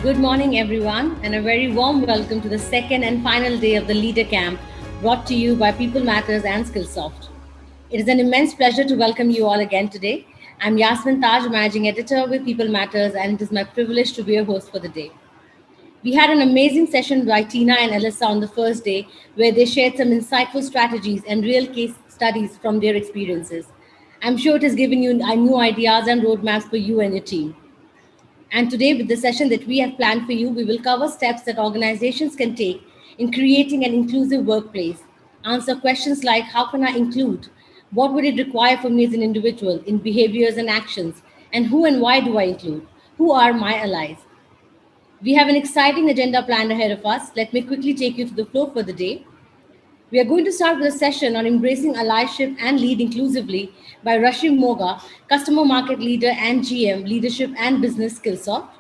Good morning, everyone, and a very warm welcome to the second and final day of the Leader Camp brought to you by People Matters and Skillsoft. It is an immense pleasure to welcome you all again today. I'm Yasmin Taj, Managing Editor with People Matters, and it is my privilege to be your host for the day. We had an amazing session by Tina and Alyssa on the first day, where they shared some insightful strategies and real case studies from their experiences. I'm sure it has given you new ideas and roadmaps for you and your team. And today, with the session that we have planned for you, we will cover steps that organizations can take in creating an inclusive workplace. Answer questions like how can I include? What would it require for me as an individual in behaviors and actions? And who and why do I include? Who are my allies? We have an exciting agenda planned ahead of us. Let me quickly take you to the flow for the day. We are going to start with a session on embracing allyship and lead inclusively by Rashim Moga, Customer Market Leader and GM, Leadership and Business Skillsoft.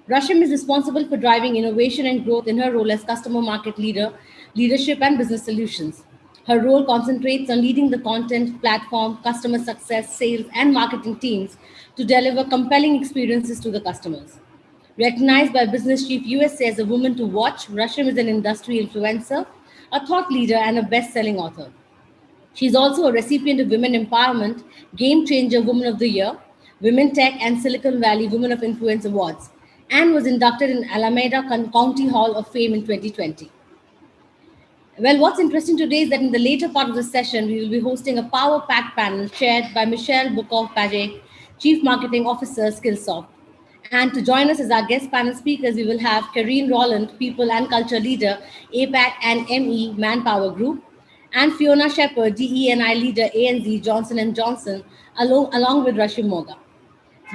Rashim is responsible for driving innovation and growth in her role as Customer Market Leader, Leadership and Business Solutions. Her role concentrates on leading the content, platform, customer success, sales, and marketing teams to deliver compelling experiences to the customers. Recognized by Business Chief USA as a woman to watch, Rashim is an industry influencer, a thought leader, and a best selling author. She is also a recipient of Women Empowerment, Game Changer Woman of the Year, Women Tech, and Silicon Valley Women of Influence Awards, and was inducted in Alameda County Hall of Fame in 2020. Well, what's interesting today is that in the later part of the session, we will be hosting a power packed panel chaired by Michelle Bukov-Pajek, Chief Marketing Officer, Skillsoft. And to join us as our guest panel speakers, we will have Karine Roland, People and Culture Leader, APAC and ME Manpower Group, and Fiona Shepherd, DE&I Leader, ANZ Johnson & Johnson, along with Rashim Moga.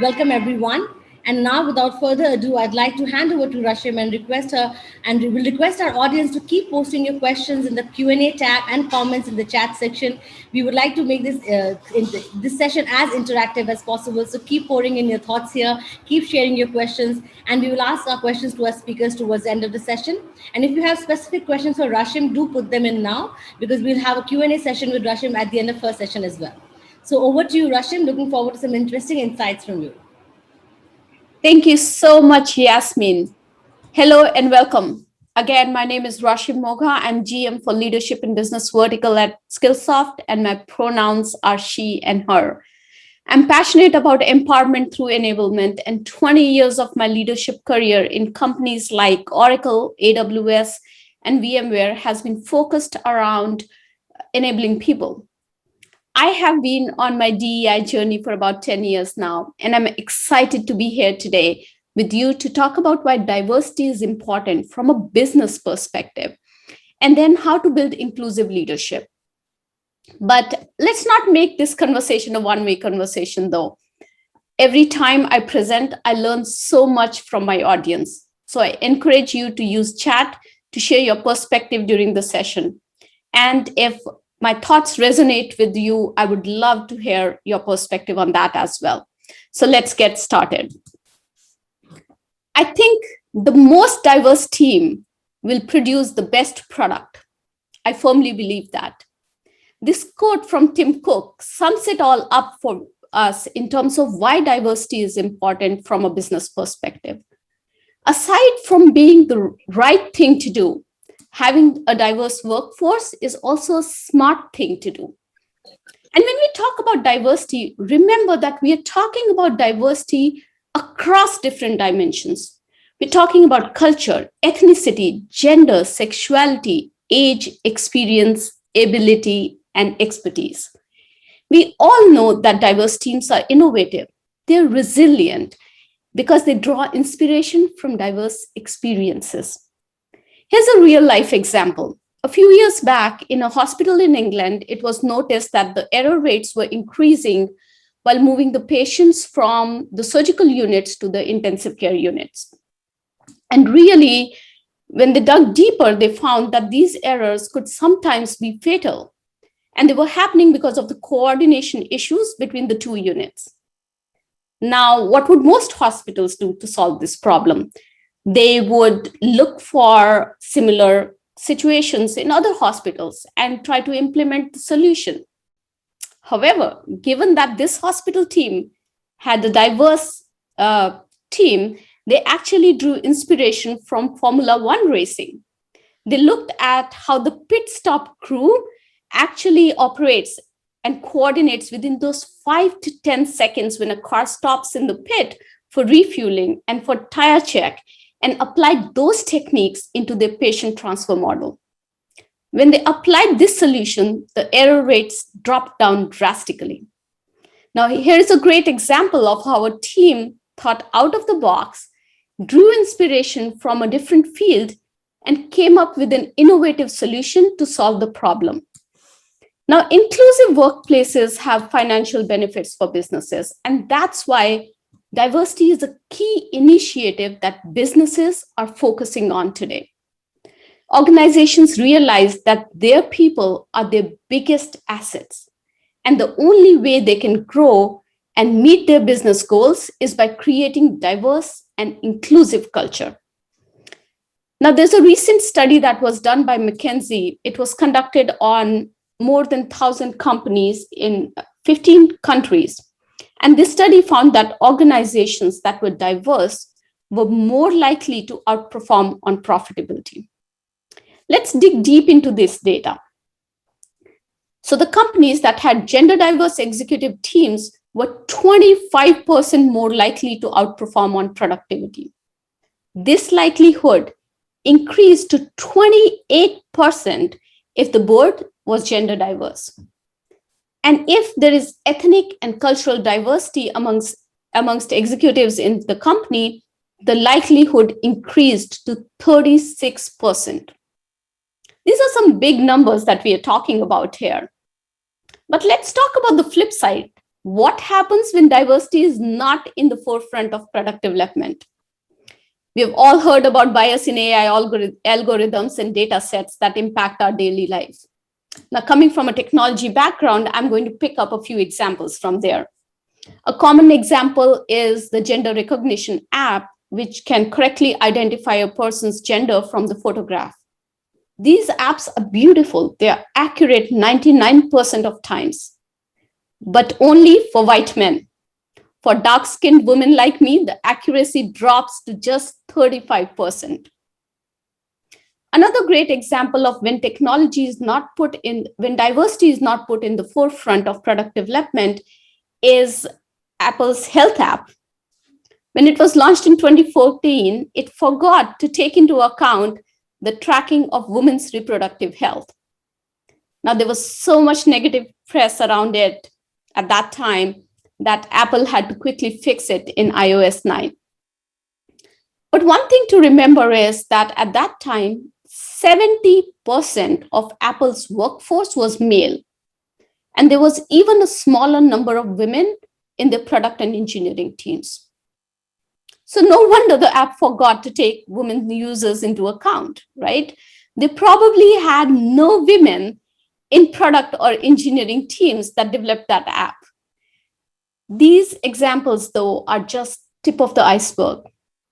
Welcome, everyone. And now, without further ado, I'd like to hand over to Rashim and we will request our audience to keep posting your questions in the Q&A tab and comments in the chat section. We would like to make this session as interactive as possible. So keep pouring in your thoughts here, keep sharing your questions, and we will ask our questions to our speakers towards the end of the session. And if you have specific questions for Rashim, do put them in now, because we'll have a Q&A session with Rashim at the end of first session as well. So over to you, Rashim. Looking forward to some interesting insights from you. Thank you so much, Yasmin. Hello and welcome. Again, my name is Rashim Moga. I'm GM for Leadership and Business Vertical at Skillsoft, and my pronouns are she and her. I'm passionate about empowerment through enablement, and 20 years of my leadership career in companies like Oracle, AWS, and VMware has been focused around enabling people. I have been on my DEI journey for about 10 years now, and I'm excited to be here today with you to talk about why diversity is important from a business perspective, and then how to build inclusive leadership. But let's not make this conversation a one-way conversation, though. Every time I present, I learn so much from my audience. So I encourage you to use chat to share your perspective during the session. And if my thoughts resonate with you, I would love to hear your perspective on that as well. So let's get started. I think the most diverse team will produce the best product. I firmly believe that. This quote from Tim Cook sums it all up for us in terms of why diversity is important from a business perspective. Aside from being the right thing to do, having a diverse workforce is also a smart thing to do. And when we talk about diversity, remember that we are talking about diversity across different dimensions. We're talking about culture, ethnicity, gender, sexuality, age, experience, ability, and expertise. We all know that diverse teams are innovative. They're resilient because they draw inspiration from diverse experiences. Here's a real life example. A few years back, in a hospital in England, it was noticed that the error rates were increasing while moving the patients from the surgical units to the intensive care units. And really, when they dug deeper, they found that these errors could sometimes be fatal. And they were happening because of the coordination issues between the two units. Now, what would most hospitals do to solve this problem? They would look for similar situations in other hospitals and try to implement the solution. However, given that this hospital team had a diverse team, They actually drew inspiration from Formula One racing. They looked at how the pit stop crew actually operates and coordinates within those 5 to 10 seconds when a car stops in the pit for refueling and for tire check, and applied those techniques into their patient transfer model. When they applied this solution, the error rates dropped down drastically. Now, here is a great example of how a team thought out of the box, drew inspiration from a different field, and came up with an innovative solution to solve the problem. Now, inclusive workplaces have financial benefits for businesses, and that's why diversity is a key initiative that businesses are focusing on today. Organizations realize that their people are their biggest assets, and the only way they can grow and meet their business goals is by creating diverse and inclusive culture. Now, there's a recent study that was done by McKinsey. It was conducted on more than 1,000 companies in 15 countries. And this study found that organizations that were diverse were more likely to outperform on profitability. Let's dig deep into this data. So the companies that had gender diverse executive teams were 25% more likely to outperform on productivity. This likelihood increased to 28% if the board was gender diverse. And if there is ethnic and cultural diversity amongst executives in the company, the likelihood increased to 36%. These are some big numbers that we are talking about here. But let's talk about the flip side. What happens when diversity is not in the forefront of product development? We have all heard about bias in AI algorithms and data sets that impact our daily lives. Now, coming from a technology background, I'm going to pick up a few examples from there. A common example is the gender recognition app, which can correctly identify a person's gender from the photograph. These apps are beautiful. They are accurate 99% of times, but only for white men. For dark-skinned women like me, the accuracy drops to just 35%. Another great example of when diversity is not put in the forefront of product development is Apple's Health app. When it was launched in 2014, it forgot to take into account the tracking of women's reproductive health. Now, there was so much negative press around it at that time that Apple had to quickly fix it in iOS 9. But one thing to remember is that at that time, 70% of Apple's workforce was male. And there was even a smaller number of women in their product and engineering teams. So no wonder the app forgot to take women users into account, right? They probably had no women in product or engineering teams that developed that app. These examples, though, are just tip of the iceberg.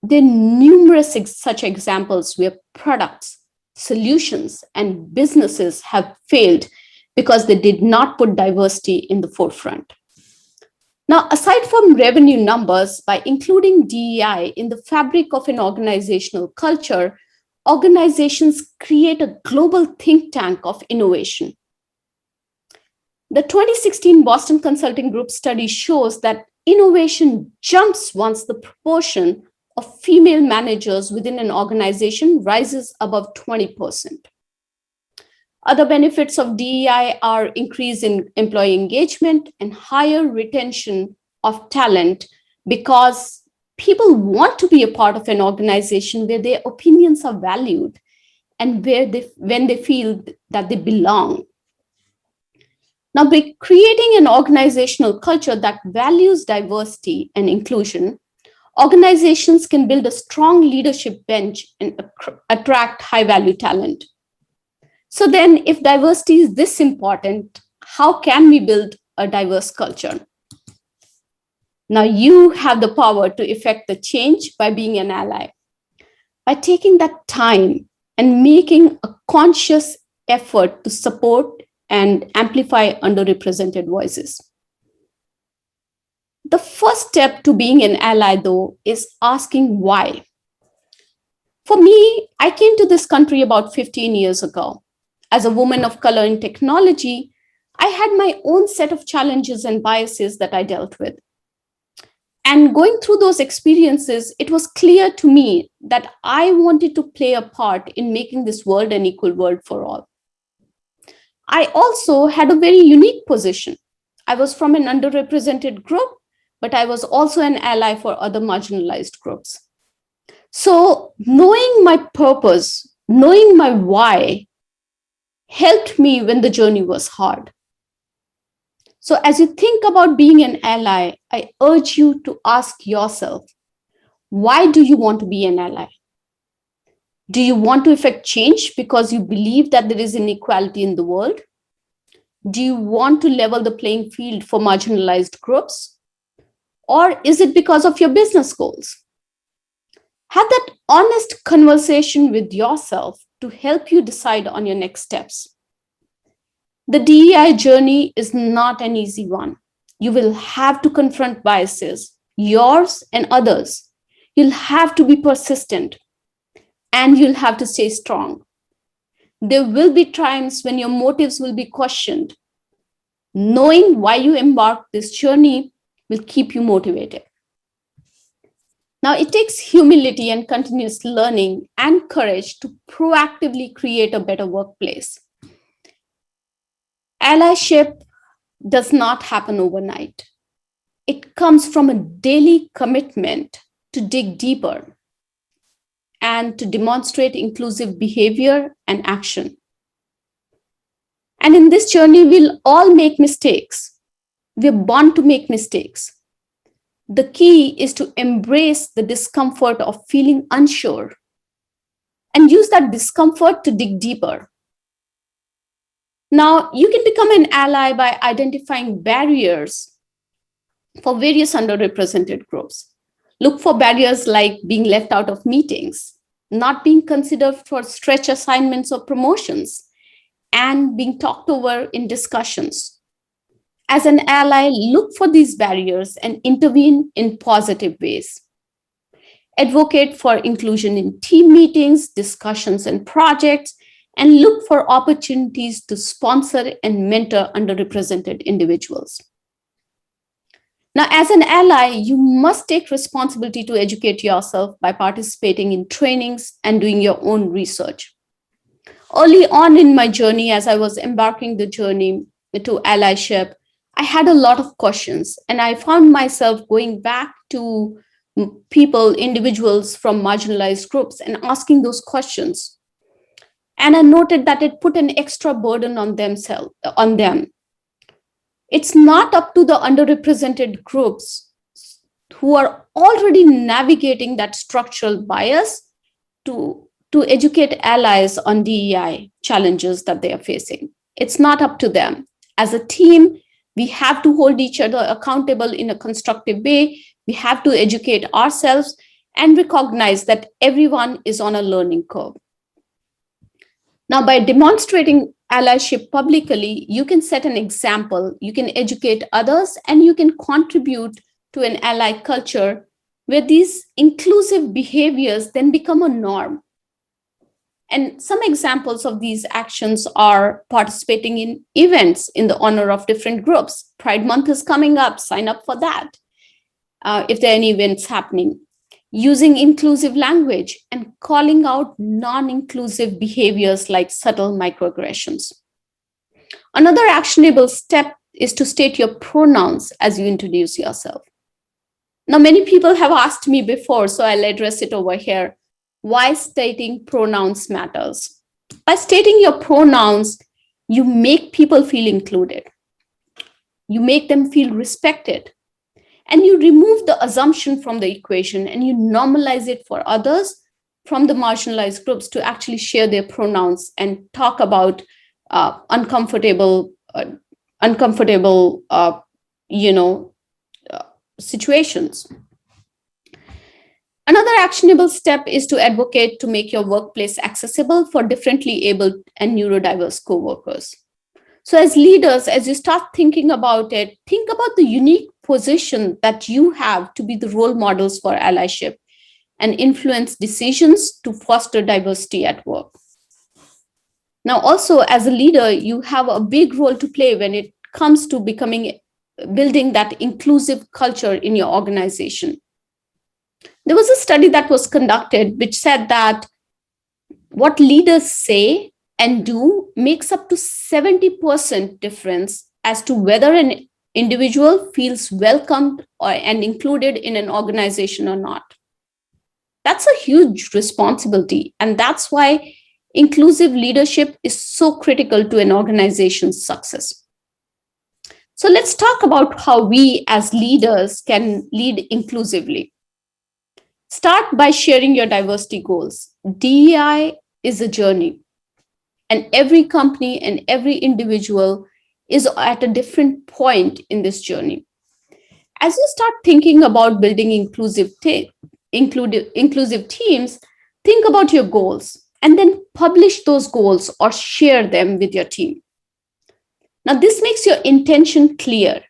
There are numerous such examples where products, solutions, and businesses have failed because they did not put diversity in the forefront. Now, aside from revenue numbers, by including DEI in the fabric of an organizational culture, organizations create a global think tank of innovation. The 2016 Boston Consulting Group study shows that innovation jumps once the proportion of female managers within an organization rises above 20%. Other benefits of DEI are increase in employee engagement and higher retention of talent because people want to be a part of an organization where their opinions are valued and when they feel that they belong. Now, by creating an organizational culture that values diversity and inclusion, organizations can build a strong leadership bench and attract high-value talent. So then, if diversity is this important, how can we build a diverse culture? Now, you have the power to effect the change by being an ally. By taking that time and making a conscious effort to support and amplify underrepresented voices. The first step to being an ally, though, is asking why. For me, I came to this country about 15 years ago. As a woman of color in technology, I had my own set of challenges and biases that I dealt with. And going through those experiences, it was clear to me that I wanted to play a part in making this world an equal world for all. I also had a very unique position. I was from an underrepresented group, but I was also an ally for other marginalized groups. So, knowing my purpose, knowing my why, helped me when the journey was hard. So, as you think about being an ally, I urge you to ask yourself, why do you want to be an ally? Do you want to effect change because you believe that there is inequality in the world? Do you want to level the playing field for marginalized groups? Or is it because of your business goals? Have that honest conversation with yourself to help you decide on your next steps. The DEI journey is not an easy one. You will have to confront biases, yours and others. You'll have to be persistent, and you'll have to stay strong. There will be times when your motives will be questioned. Knowing why you embarked this journey will keep you motivated. Now, it takes humility and continuous learning and courage to proactively create a better workplace. Allyship does not happen overnight. It comes from a daily commitment to dig deeper and to demonstrate inclusive behavior and action. And in this journey, we'll all make mistakes. We're born to make mistakes. The key is to embrace the discomfort of feeling unsure and use that discomfort to dig deeper. Now, you can become an ally by identifying barriers for various underrepresented groups. Look for barriers like being left out of meetings, not being considered for stretch assignments or promotions, and being talked over in discussions. As an ally, look for these barriers and intervene in positive ways. Advocate for inclusion in team meetings, discussions, and projects, and look for opportunities to sponsor and mentor underrepresented individuals. Now, as an ally, you must take responsibility to educate yourself by participating in trainings and doing your own research. Early on in my journey, as I was embarking the journey to allyship, I had a lot of questions, and I found myself going back to people, individuals from marginalized groups, and asking those questions. And I noted that it put an extra burden on them. It's not up to the underrepresented groups who are already navigating that structural bias to educate allies on DEI challenges that they are facing. It's not up to them. As a team, we have to hold each other accountable in a constructive way. We have to educate ourselves and recognize that everyone is on a learning curve. Now, by demonstrating allyship publicly, you can set an example, you can educate others, and you can contribute to an ally culture where these inclusive behaviors then become a norm. And some examples of these actions are participating in events in the honor of different groups. Pride Month is coming up, sign up for that if there are any events happening. Using inclusive language and calling out non-inclusive behaviors like subtle microaggressions. Another actionable step is to state your pronouns as you introduce yourself. Now, many people have asked me before, so I'll address it over here. Why stating pronouns matters. By stating your pronouns, you make people feel included. You make them feel respected. And you remove the assumption from the equation and you normalize it for others from the marginalized groups to actually share their pronouns and talk about uncomfortable situations. Another actionable step is to advocate to make your workplace accessible for differently abled and neurodiverse coworkers. So as leaders, as you start thinking about it, think about the unique position that you have to be the role models for allyship and influence decisions to foster diversity at work. Now, also as a leader, you have a big role to play when it comes to building that inclusive culture in your organization. There was a study that was conducted which said that what leaders say and do makes up to 70% difference as to whether an individual feels welcomed and included in an organization or not. That's a huge responsibility, and that's why inclusive leadership is so critical to an organization's success. So let's talk about how we as leaders can lead inclusively. Start by sharing your diversity goals. DEI is a journey, and every company and every individual is at a different point in this journey. As you start thinking about building inclusive teams, think about your goals and then publish those goals or share them with your team. Now, this makes your intention clear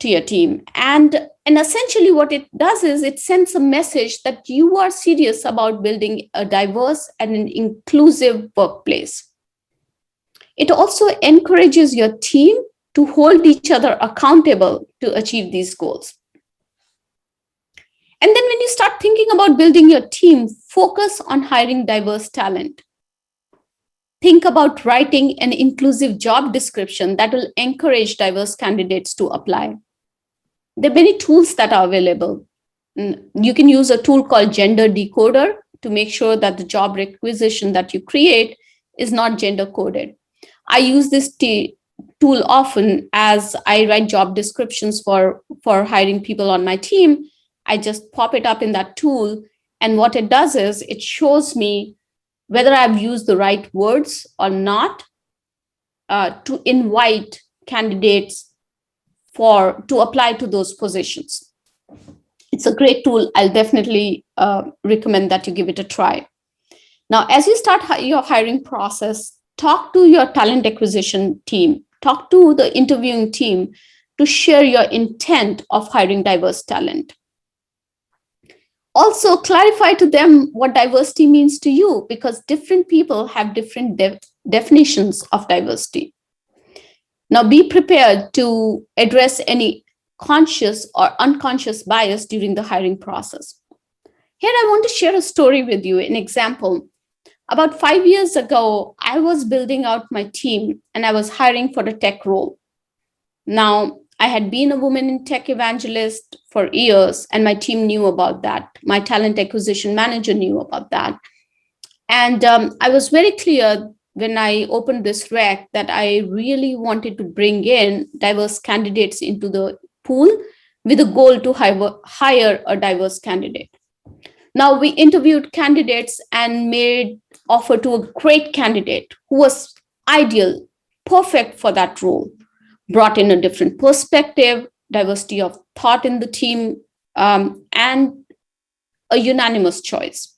to your team. And essentially what it does is it sends a message that you are serious about building a diverse and an inclusive workplace. It also encourages your team to hold each other accountable to achieve these goals. And then when you start thinking about building your team, focus on hiring diverse talent. Think about writing an inclusive job description that will encourage diverse candidates to apply. There are many tools that are available. You can use a tool called Gender Decoder to make sure that the job requisition that you create is not gender coded. I use this tool often as I write job descriptions for hiring people on my team. I just pop it up in that tool. And what it does is it shows me whether I've used the right words or not to invite candidates to apply to those positions. It's a great tool. I'll definitely recommend that you give it a try. Now, as you start your hiring process, talk to your talent acquisition team, talk to the interviewing team to share your intent of hiring diverse talent. Also, clarify to them what diversity means to you, because different people have different definitions of diversity. Now, be prepared to address any conscious or unconscious bias during the hiring process. Here, I want to share a story with you, an example. About 5 years ago, I was building out my team and I was hiring for a tech role. Now, I had been a woman in tech evangelist for years, and my team knew about that. My talent acquisition manager knew about that. And I was very clear when I opened this rec that I really wanted to bring in diverse candidates into the pool with a goal to hire a diverse candidate. Now, we interviewed candidates and made offer to a great candidate who was ideal, perfect for that role, brought in a different perspective, diversity of thought in the team, and a unanimous choice.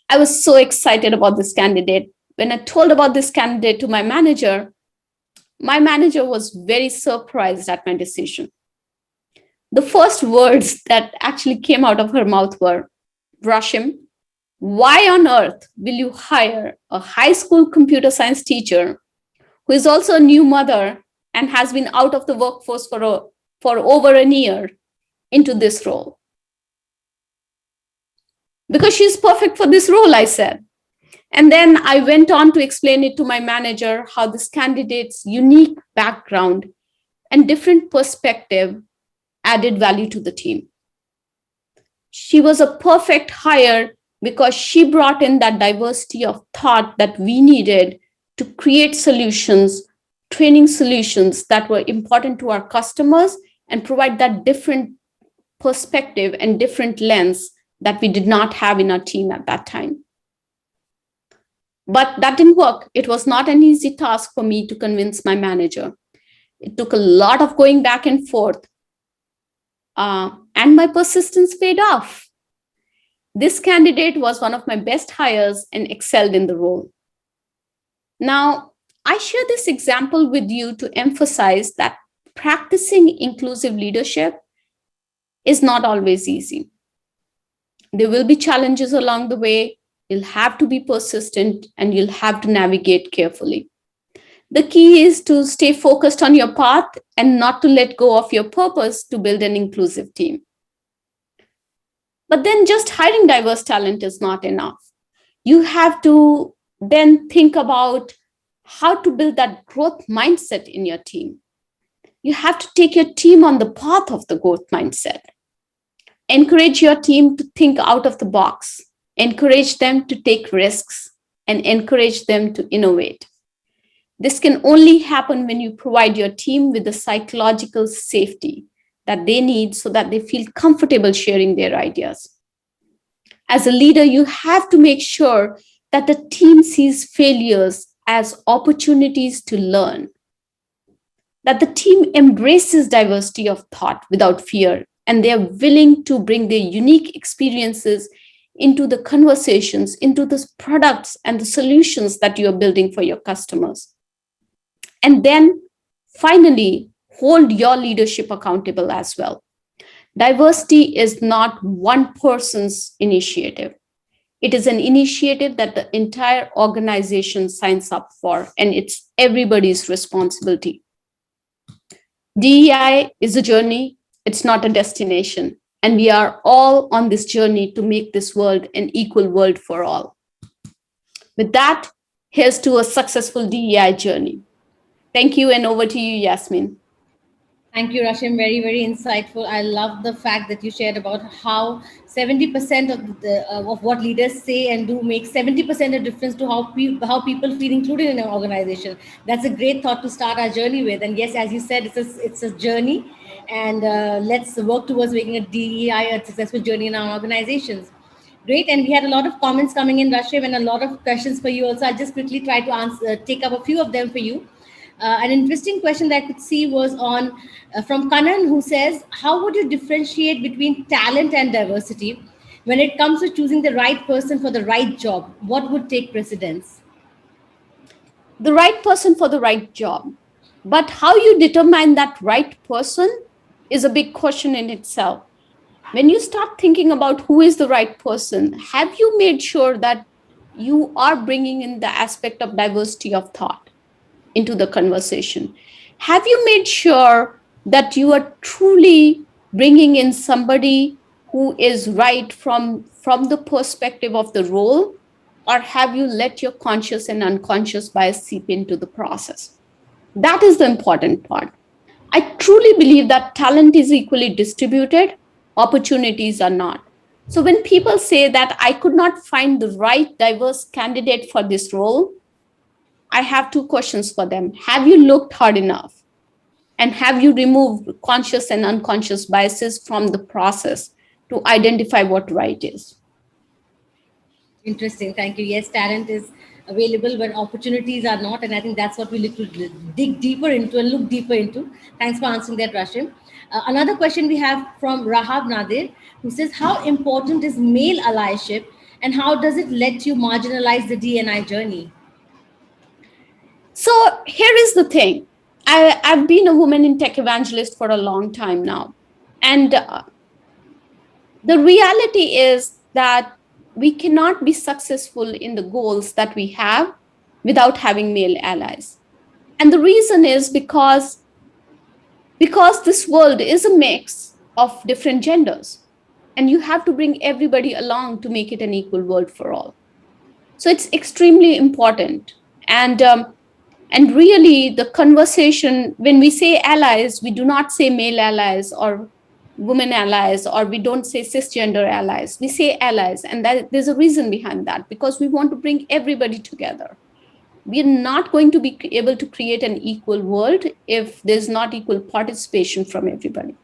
I was so excited about this candidate. When I told about this candidate to my manager was very surprised at my decision. The first words that actually came out of her mouth were, "Rashim, why on earth will you hire a high school computer science teacher who is also a new mother and has been out of the workforce for over a year into this role?" "Because she's perfect for this role," I said. And then I went on to explain it to my manager how this candidate's unique background and different perspective added value to the team. She was a perfect hire because she brought in that diversity of thought that we needed to create solutions, training solutions that were important to our customers and provide that different perspective and different lens that we did not have in our team at that time. But that didn't work. It was not an easy task for me to convince my manager. It took a lot of going back and forth, and my persistence paid off. This candidate was one of my best hires and excelled in the role. Now, I share this example with you to emphasize that practicing inclusive leadership is not always easy. There will be challenges along the way. You'll have to be persistent and you'll have to navigate carefully. The key is to stay focused on your path and not to let go of your purpose to build an inclusive team. But then just hiring diverse talent is not enough. You have to then think about how to build that growth mindset in your team. You have to take your team on the path of the growth mindset. Encourage your team to think out of the box, encourage them to take risks, and encourage them to innovate. This can only happen when you provide your team with the psychological safety that they need so that they feel comfortable sharing their ideas. As a leader, you have to make sure that the team sees failures as opportunities to learn, that the team embraces diversity of thought without fear, and they are willing to bring their unique experiences into the conversations, into the products and the solutions that you are building for your customers. And then finally, hold your leadership accountable as well. Diversity is not one person's initiative. It is an initiative that the entire organization signs up for, and it's everybody's responsibility. DEI is a journey, it's not a destination. And we are all on this journey to make this world an equal world for all. With that, here's to a successful DEI journey. Thank you, and over to you, Yasmin. Thank you, Rashim. Very, very insightful. I love the fact that you shared about how 70% of what leaders say and do makes 70% of difference to how people feel included in an organization. That's a great thought to start our journey with. And yes, as you said, it's a journey, and let's work towards making a DEI a successful journey in our organizations. Great, and we had a lot of comments coming in, Rashim, and a lot of questions for you also. I'll just quickly try to answer, take up a few of them for you. An interesting question that I could see was on from Kanan, who says, how would you differentiate between talent and diversity when it comes to choosing the right person for the right job? What would take precedence? The right person for the right job. But how you determine that right person is a big question in itself. When you start thinking about who is the right person, have you made sure that you are bringing in the aspect of diversity of thought into the conversation? Have you made sure that you are truly bringing in somebody who is right from the perspective of the role, or have you let your conscious and unconscious bias seep into the process? That is the important part. I truly believe that talent is equally distributed, opportunities are not. So when people say that I could not find the right diverse candidate for this role, I have two questions for them. Have you looked hard enough? And have you removed conscious and unconscious biases from the process to identify what right is? Interesting. Thank you. Yes, talent is available, but opportunities are not. And I think that's what we need to dig deeper into and look deeper into. Thanks for answering that, Rashim. Another question we have from Rahab Nadir, who says, how important is male allyship and how does it let you marginalize the D&I journey? So here is the thing. I've been a woman in tech evangelist for a long time now. And the reality is that we cannot be successful in the goals that we have without having male allies. And the reason is because this world is a mix of different genders. And you have to bring everybody along to make it an equal world for all. So it's extremely important. And really, the conversation, when we say allies, we do not say male allies or women allies, or we don't say cisgender allies. We say allies. And there's a reason behind that, because we want to bring everybody together. We're not going to be able to create an equal world if there's not equal participation from everybody.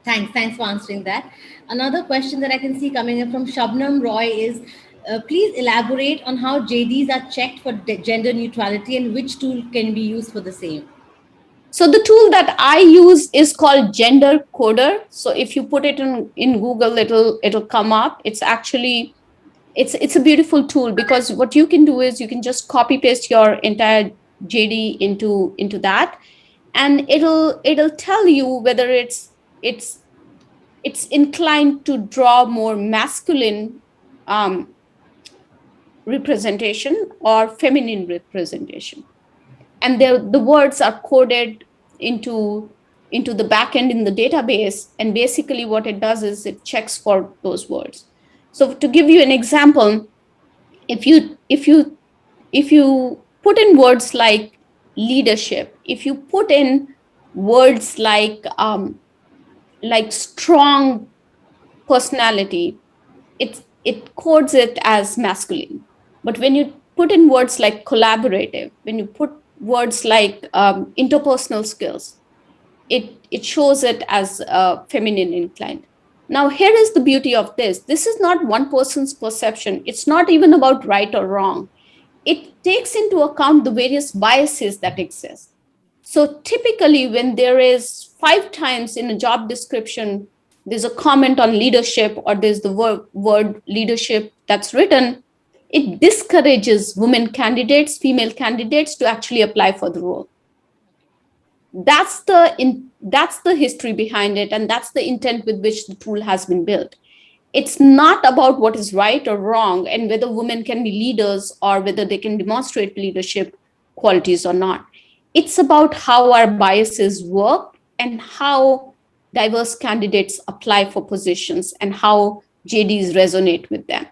Thanks for answering that. Another question that I can see coming in from Shabnam Roy is, please elaborate on how JDs are checked for gender neutrality and which tool can be used for the same. So the tool that I use is called Gender Coder. So if you put it in Google, it'll come up. It's a beautiful tool, because what you can do is you can just copy paste your entire JD into that, and it'll tell you whether it's it's inclined to draw more masculine um, representation or feminine representation, and the words are coded into into the backend in the database, and basically what it does is it checks for those words. So to give you an example, if you put in words like leadership, if you put in words like strong personality, it codes it as masculine. But when you put in words like collaborative, when you put words like interpersonal skills, it shows it as feminine inclined. Now here is the beauty of this is not one person's perception, it's not even about right or wrong. It takes into account the various biases that exist. So typically, when there is 5 times in a job description, there's a comment on leadership or there's the word leadership that's written, it discourages women candidates, female candidates to actually apply for the role. That's the history behind it, and that's the intent with which the tool has been built. It's not about what is right or wrong and whether women can be leaders or whether they can demonstrate leadership qualities or not. It's about how our biases work and how diverse candidates apply for positions and how JDs resonate with them.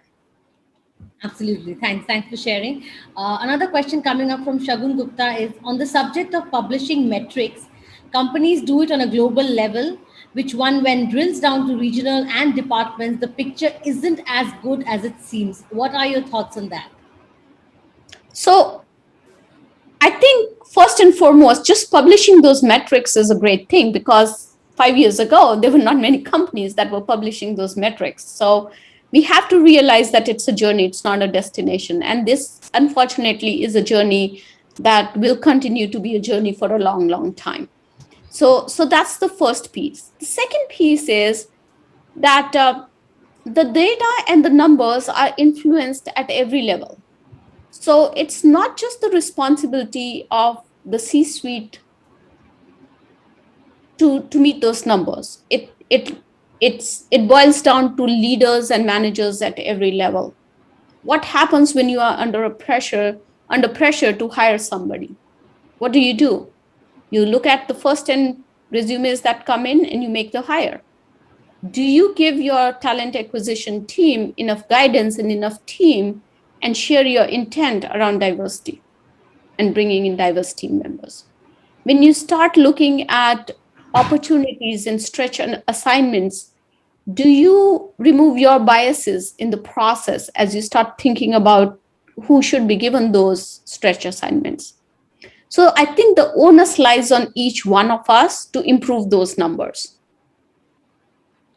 Absolutely. Thanks. Thanks for sharing. Another question coming up from Shagun Gupta is on the subject of publishing metrics. Companies do it on a global level, which one, when drills down to regional and departments, the picture isn't as good as it seems. What are your thoughts on that? So I think first and foremost, just publishing those metrics is a great thing, because 5 years ago, there were not many companies that were publishing those metrics. So we have to realize that it's a journey, it's not a destination. And this, unfortunately, is a journey that will continue to be a journey for a long, long time. So that's the first piece. The second piece is that the data and the numbers are influenced at every level. So it's not just the responsibility of the C-suite to meet those numbers. It boils down to leaders and managers at every level. What happens when you are under pressure to hire somebody? What do? You look at the first 10 resumes that come in and you make the hire. Do you give your talent acquisition team enough guidance and enough team and share your intent around diversity and bringing in diverse team members? When you start looking at opportunities and stretch assignments, do you remove your biases in the process as you start thinking about who should be given those stretch assignments? So I think the onus lies on each one of us to improve those numbers.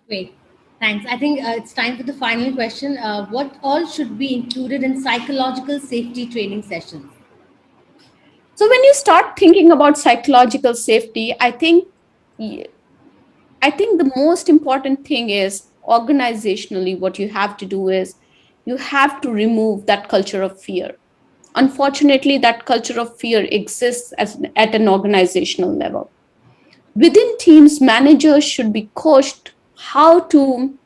Great. Thanks. I think it's time for the final question. What all should be included in psychological safety training sessions? So when you start thinking about psychological safety, I think the most important thing is organizationally, what you have to do is you have to remove that culture of fear. Unfortunately, that culture of fear exists at an organizational level. Within teams, managers should be coached how to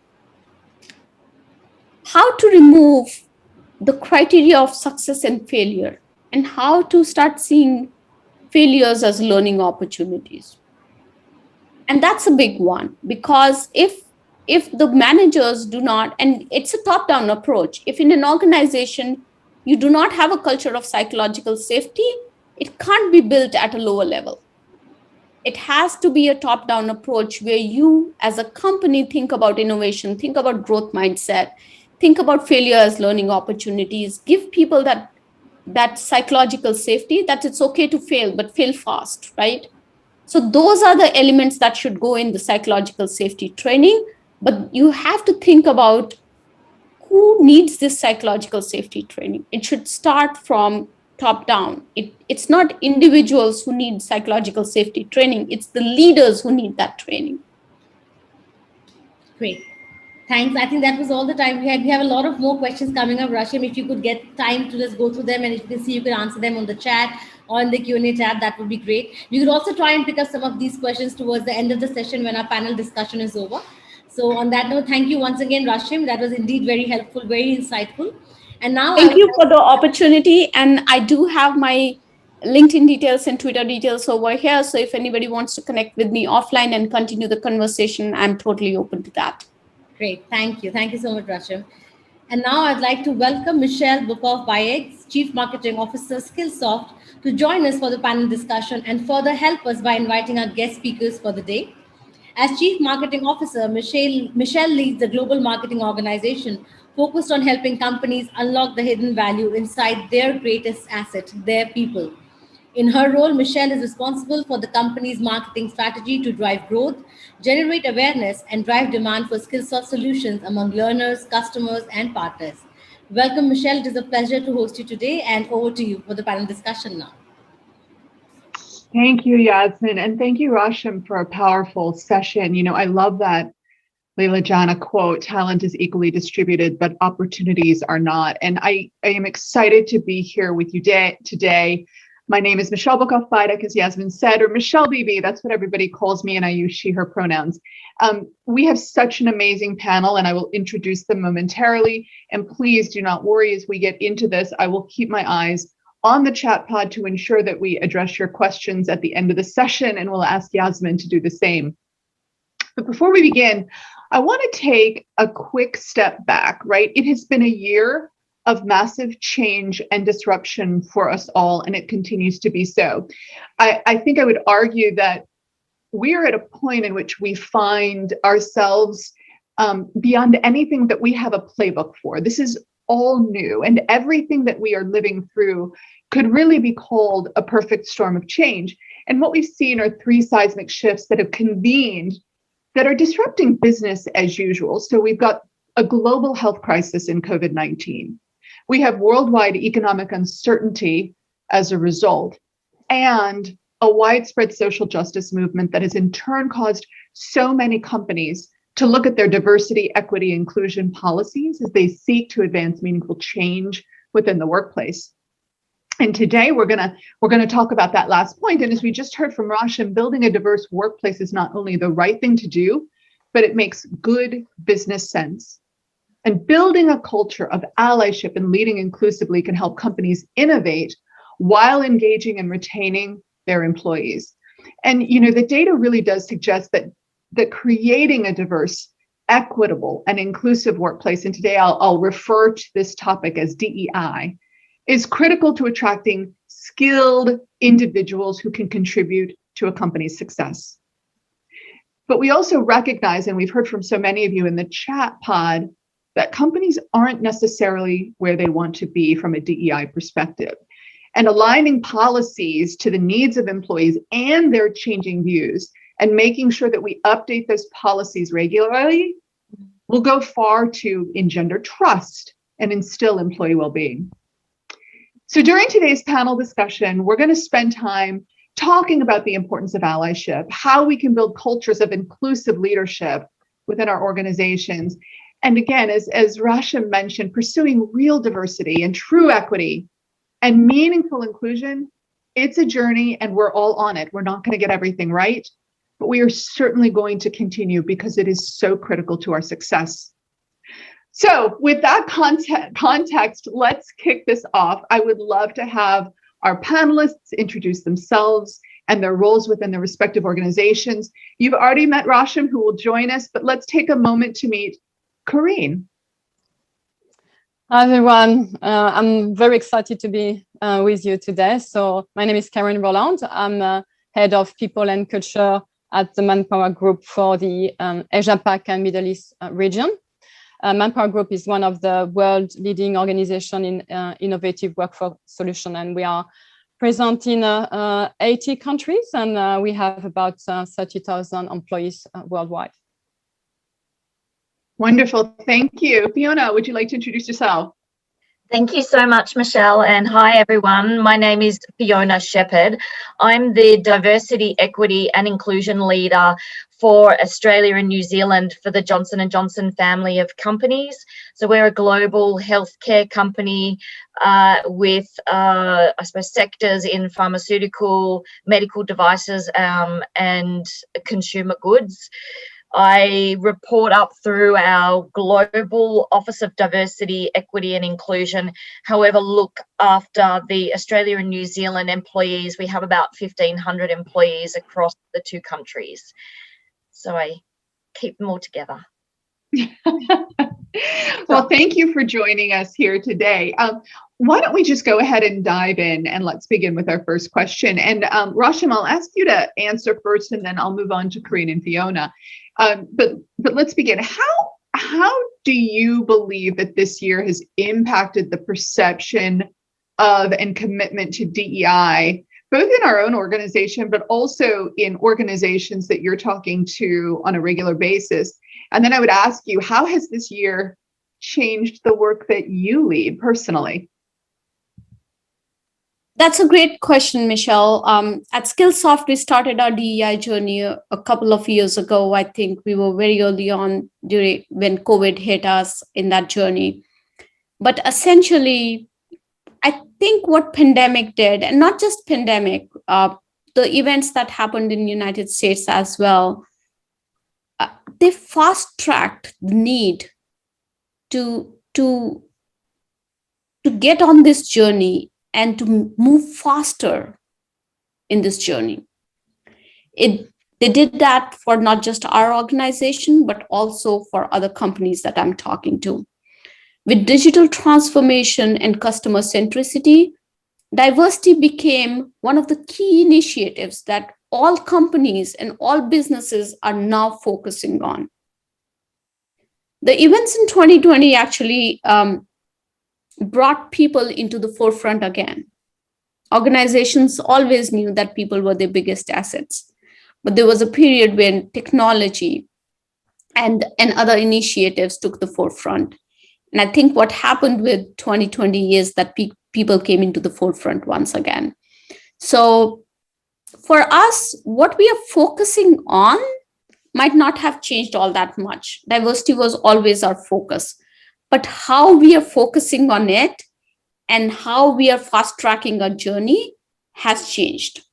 remove the criteria of success and failure, and how to start seeing failures as learning opportunities. And that's a big one, because if the managers do not, and it's a top down approach, if in an organization you do not have a culture of psychological safety, it can't be built at a lower level. It has to be a top down approach where you as a company think about innovation, think about growth mindset, think about failure as learning opportunities, give people that psychological safety, that it's okay to fail, but fail fast, right? So those are the elements that should go in the psychological safety training. But you have to think about who needs this psychological safety training. It should start from top down. It's not individuals who need psychological safety training, it's the leaders who need that training. Great. Thanks. I think that was all the time we had. We have a lot of more questions coming up, Rashim. If you could get time to just go through them, and if you can see, you can answer them on the chat or in the Q&A tab, that would be great. We could also try and pick up some of these questions towards the end of the session when our panel discussion is over. So on that note, thank you once again, Rashim. That was indeed very helpful, very insightful. And now I Thank would you like for the opportunity. And I do have my LinkedIn details and Twitter details over here. So if anybody wants to connect with me offline and continue the conversation, I'm totally open to that. Great. Thank you. Thank you so much, Rashim. And now I'd like to welcome Michelle Bukov-Bayek, Chief Marketing Officer, Skillsoft, to join us for the panel discussion and further help us by inviting our guest speakers for the day. As Chief Marketing Officer, Michelle leads the global marketing organization focused on helping companies unlock the hidden value inside their greatest asset, their people. In her role, Michelle is responsible for the company's marketing strategy to drive growth, generate awareness, and drive demand for Skillsoft solutions among learners, customers, and partners. Welcome, Michelle. It is a pleasure to host you today, and over to you for the panel discussion now. Thank you, Yasmin, and thank you, Rashim, for a powerful session. I love that Leila Jana quote, talent is equally distributed, but opportunities are not. And I am excited to be here with you today. My name is Michelle Bukov-Bayek, as Yasmin said, or Michelle BB. That's what everybody calls me, and I use she, her pronouns. We have such an amazing panel, and I will introduce them momentarily. And please do not worry as we get into this. I will keep my eyes on the chat pod to ensure that we address your questions at the end of the session, and we'll ask Yasmin to do the same. But before we begin, I want to take a quick step back, right? It has been a year of massive change and disruption for us all, and it continues to be so. I think I would argue that we are at a point in which we find ourselves beyond anything that we have a playbook for. This is all new, and everything that we are living through could really be called a perfect storm of change. And what we've seen are three seismic shifts that have convened that are disrupting business as usual. So we've got a global health crisis in COVID-19. We have worldwide economic uncertainty as a result, and a widespread social justice movement that has in turn caused so many companies to look at their diversity, equity, inclusion policies as they seek to advance meaningful change within the workplace. And today we're gonna talk about that last point. And as we just heard from Rashim, building a diverse workplace is not only the right thing to do, but it makes good business sense. And building a culture of allyship and leading inclusively can help companies innovate while engaging and retaining their employees. And the data really does suggest that creating a diverse, equitable, and inclusive workplace, and today I'll refer to this topic as DEI, is critical to attracting skilled individuals who can contribute to a company's success. But we also recognize, and we've heard from so many of you in the chat pod, that companies aren't necessarily where they want to be from a DEI perspective. And aligning policies to the needs of employees and their changing views and making sure that we update those policies regularly will go far to engender trust and instill employee well-being. So during today's panel discussion, we're going to spend time talking about the importance of allyship, how we can build cultures of inclusive leadership within our organizations. And again, as Rashim mentioned, pursuing real diversity and true equity and meaningful inclusion, it's a journey and we're all on it. We're not going to get everything right, but we are certainly going to continue because it is so critical to our success. So with that context, let's kick this off. I would love to have our panelists introduce themselves and their roles within their respective organizations. You've already met Rashim, who will join us, but let's take a moment to meet Corinne. Hi, everyone. I'm very excited to be with you today. So my name is Karen Roland. I'm head of people and culture at the Manpower Group for the Asia-Pac and Middle East region. Manpower Group is one of the world leading organizations in innovative workforce solution, and we are present in 80 countries, and we have about 30,000 employees worldwide. Wonderful, thank you. Fiona, would you like to introduce yourself? Thank you so much, Michelle, and hi everyone. My name is Fiona Shepherd. I'm the Diversity, Equity and Inclusion Leader for Australia and New Zealand for the Johnson & Johnson family of companies. So we're a global healthcare company with, I suppose, sectors in pharmaceutical, medical devices and consumer goods. I report up through our Global Office of Diversity, Equity and Inclusion. However, look after the Australia and New Zealand employees. We have about 1,500 employees across the two countries. So I keep them all together. Well, thank you for joining us here today. Why don't we just go ahead and dive in, and let's begin with our first question. And Rashim, I'll ask you to answer first, and then I'll move on to Corinne and Fiona. But let's begin. How do you believe that this year has impacted the perception of and commitment to DEI, both in our own organization, but also in organizations that you're talking to on a regular basis? And then I would ask you, how has this year changed the work that you lead personally? That's a great question, Michelle. At Skillsoft, we started our DEI journey a couple of years ago. I think we were very early on during when COVID hit us in that journey. But essentially, I think what pandemic did, and not just pandemic, the events that happened in the United States as well, they fast-tracked the need to get on this journey and to move faster in this journey. They did that for not just our organization, but also for other companies that I'm talking to. With digital transformation and customer centricity, diversity became one of the key initiatives that all companies and all businesses are now focusing on. The events in 2020 actually brought people into the forefront again. Organizations always knew that people were their biggest assets, but there was a period when technology and other initiatives took the forefront. And I think what happened with 2020 is that people came into the forefront once again. So for us, what we are focusing on might not have changed all that much. Diversity was always our focus, but how we are focusing on it and how we are fast tracking our journey has changed.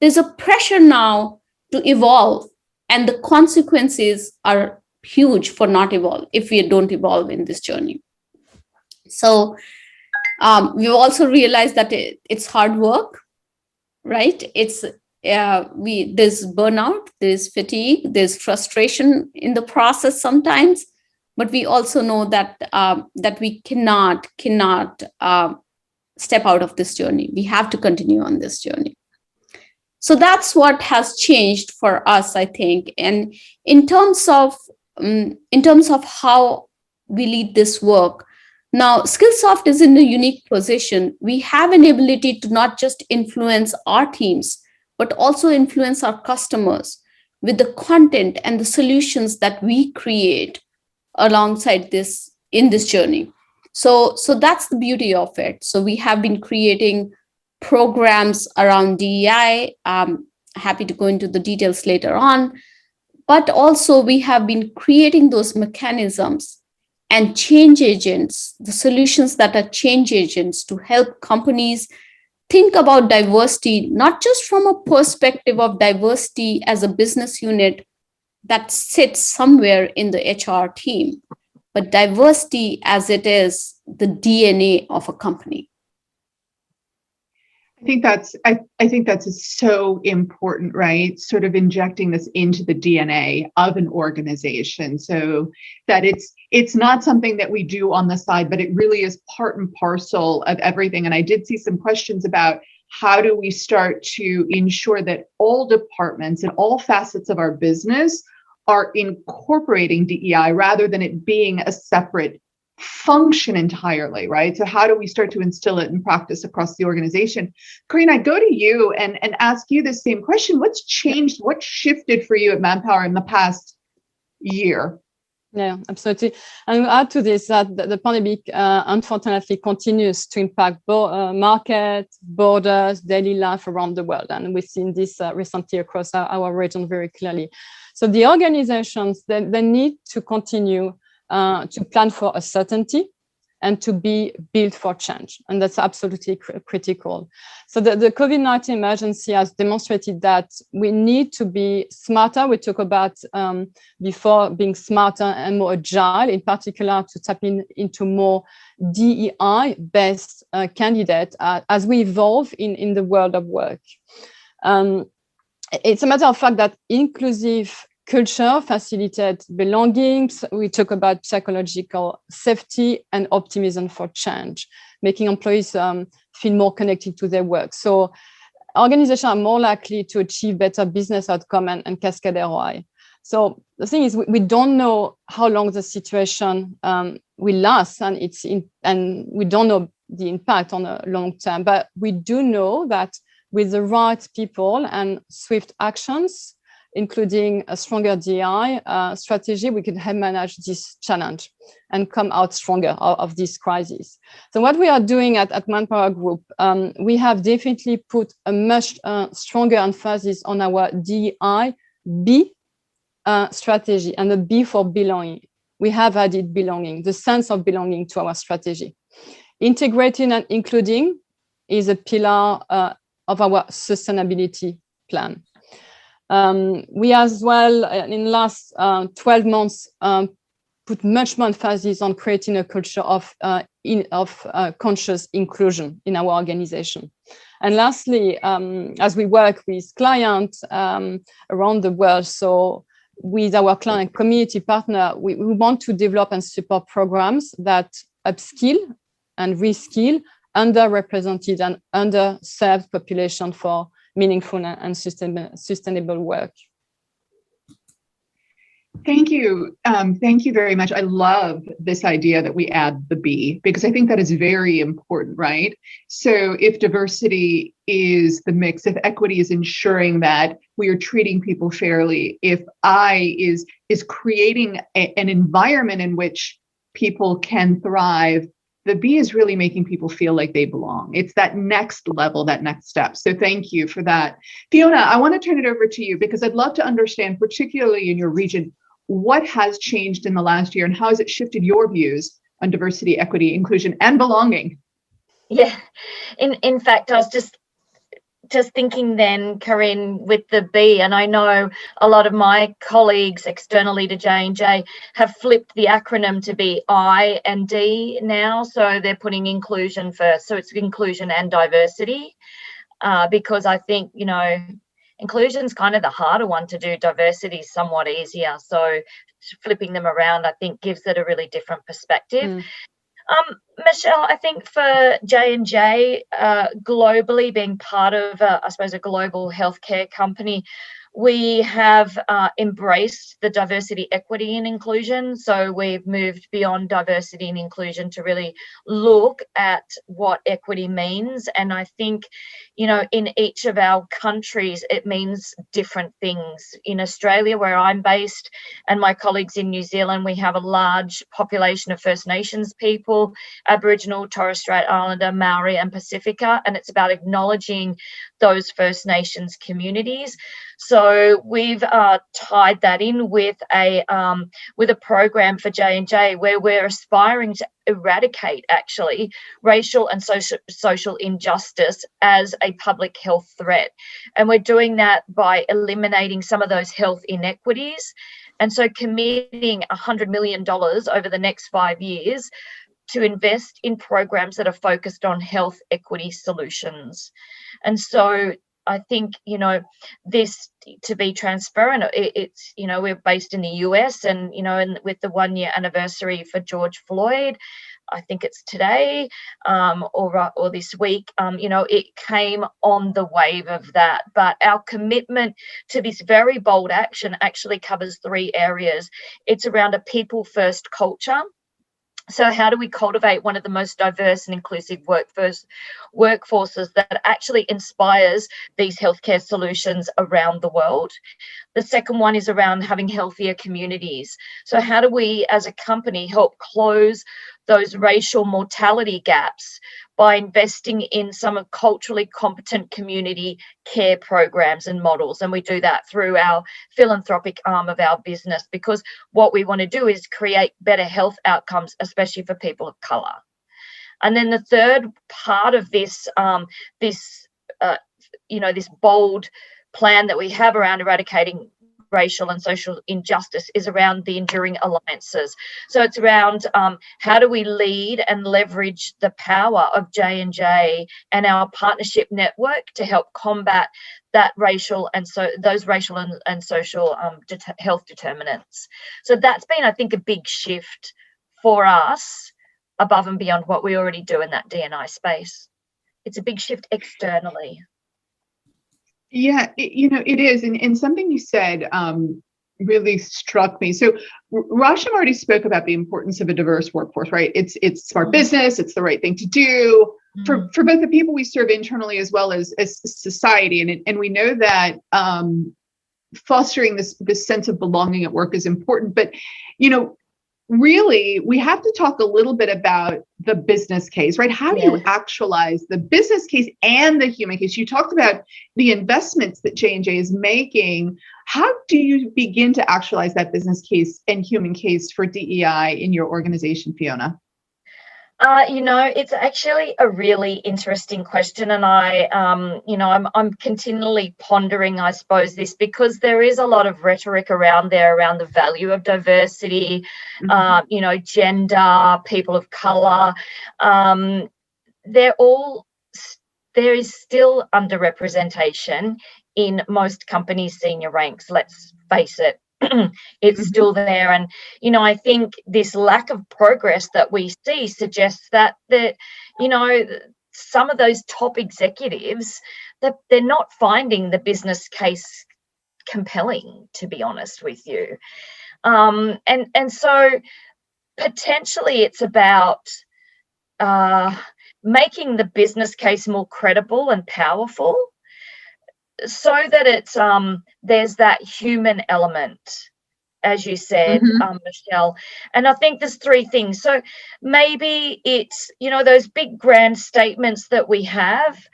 There's a pressure now to evolve, and the consequences are huge for not evolve if we don't evolve in this journey. So we've also realized that it's hard work, right? There's burnout, there's fatigue, there's frustration in the process sometimes, but we also know that that we cannot step out of this journey. We have to continue on this journey. So that's what has changed for us, I think. And in terms of how we lead this work, now Skillsoft is in a unique position. We have an ability to not just influence our teams, but also influence our customers with the content and the solutions that we create alongside this in this journey. So that's the beauty of it. So we have been creating programs around DEI. Happy to go into the details later on. But also we have been creating those mechanisms and change agents, the solutions that are change agents to help companies think about diversity, not just from a perspective of diversity as a business unit that sits somewhere in the HR team, but diversity as it is the DNA of a company. I think that's so important, right? Sort of injecting this into the DNA of an organization so that it's not something that we do on the side, but it really is part and parcel of everything. And I did see some questions about how do we start to ensure that all departments and all facets of our business are incorporating DEI rather than it being a separate function entirely, right? So how do we start to instill it in practice across the organization? Corinne, I go to you and ask you the same question. What's changed? What shifted for you at Manpower in the past year? Yeah, absolutely. And add to this that the pandemic, unfortunately, continues to impact market, borders, daily life around the world. And we've seen this recently across our region very clearly. So the organizations, they need to continue to plan for a certainty and to be built for change. And that's absolutely critical. So the COVID-19 emergency has demonstrated that we need to be smarter. We talk about before being smarter and more agile, in particular to tap into more DEI-based candidates as we evolve in the world of work. It's a matter of fact that inclusive culture facilitates belongings. We talk about psychological safety and optimism for change, making employees feel more connected to their work. So organizations are more likely to achieve better business outcome and cascade ROI. So the thing is, we don't know how long the situation will last, and we don't know the impact on a long term. But we do know that with the right people and swift actions, including a stronger DI strategy, we can help manage this challenge and come out stronger of this crisis. So what we are doing at Manpower Group, we have definitely put a much stronger emphasis on our DI B strategy, and the B for belonging. We have added belonging, the sense of belonging to our strategy. Integrating and including is a pillar of our sustainability plan. We as well, in the last 12 months, put much more emphasis on creating a culture of conscious inclusion in our organization. And lastly, as we work with clients around the world, so with our client community partner, we want to develop and support programs that upskill and reskill underrepresented and underserved population for meaningful and sustainable work. Thank you. Thank you very much. I love this idea that we add the B, because I think that is very important, right? So if diversity is the mix, if equity is ensuring that we are treating people fairly, if I is creating an environment in which people can thrive, the B is really making people feel like they belong. It's that next level, that next step. So thank you for that. Fiona, I want to turn it over to you because I'd love to understand, particularly in your region, what has changed in the last year and how has it shifted your views on diversity, equity, inclusion, and belonging? Yeah, in fact, I was just thinking then, Corinne, with the B, and I know a lot of my colleagues externally to J&J have flipped the acronym to be I and D now, so they're putting inclusion first. So it's inclusion and diversity, because I think, inclusion's kind of the harder one to do. Diversity is somewhat easier. So flipping them around, I think, gives it a really different perspective. Michelle, I think for J&J, globally being part of, I suppose, a global healthcare company, we have embraced the diversity, equity, and inclusion. So we've moved beyond diversity and inclusion to really look at what equity means. And I think, in each of our countries, it means different things. In Australia, where I'm based, and my colleagues in New Zealand, we have a large population of First Nations people, Aboriginal, Torres Strait Islander, Maori, and Pacifica, and it's about acknowledging those First Nations communities. So we've tied that in with a program for J&J where we're aspiring to eradicate actually racial and social injustice as a public health threat, and we're doing that by eliminating some of those health inequities, and so committing $100 million over the next 5 years to invest in programs that are focused on health equity solutions. And so I think, this, to be transparent, it's, we're based in the US, and, and with the 1 year anniversary for George Floyd, I think it's today or this week, it came on the wave of that. But our commitment to this very bold action actually covers 3 areas. It's around a people first culture. So how do we cultivate one of the most diverse and inclusive workforces that actually inspires these healthcare solutions around the world? The second one is around having healthier communities. So how do we as a company help close those racial mortality gaps by investing in some of culturally competent community care programs and models? And we do that through our philanthropic arm of our business, because what we want to do is create better health outcomes, especially for people of colour. And then the third part of this, this bold plan that we have around eradicating racial and social injustice is around the enduring alliances. So it's around how do we lead and leverage the power of J&J and our partnership network to help combat that racial and so those racial and social health determinants. So that's been, I think, a big shift for us above and beyond what we already do in that D&I space. It's a big shift externally. Yeah, it is. And something you said really struck me. So Rasham already spoke about the importance of a diverse workforce, right? It's smart business. It's the right thing to do for both the people we serve internally as well as society. And we know that fostering this sense of belonging at work is important. But, really, we have to talk a little bit about the business case, right? How do you actualize the business case and the human case? You talked about the investments that J&J is making. How do you begin to actualize that business case and human case for DEI in your organization, Fiona? It's actually a really interesting question, and I'm continually pondering, I suppose, this, because there is a lot of rhetoric around the value of diversity, gender, people of color. There is still underrepresentation in most companies' senior ranks. Let's face it. It's still there, and I think this lack of progress that we see suggests that some of those top executives, that they're not finding the business case compelling, to be honest with you, and so potentially it's about making the business case more credible and powerful, so that it's there's that human element, as you said, Michelle. And I think there's three things. So maybe it's those big grand statements that we have,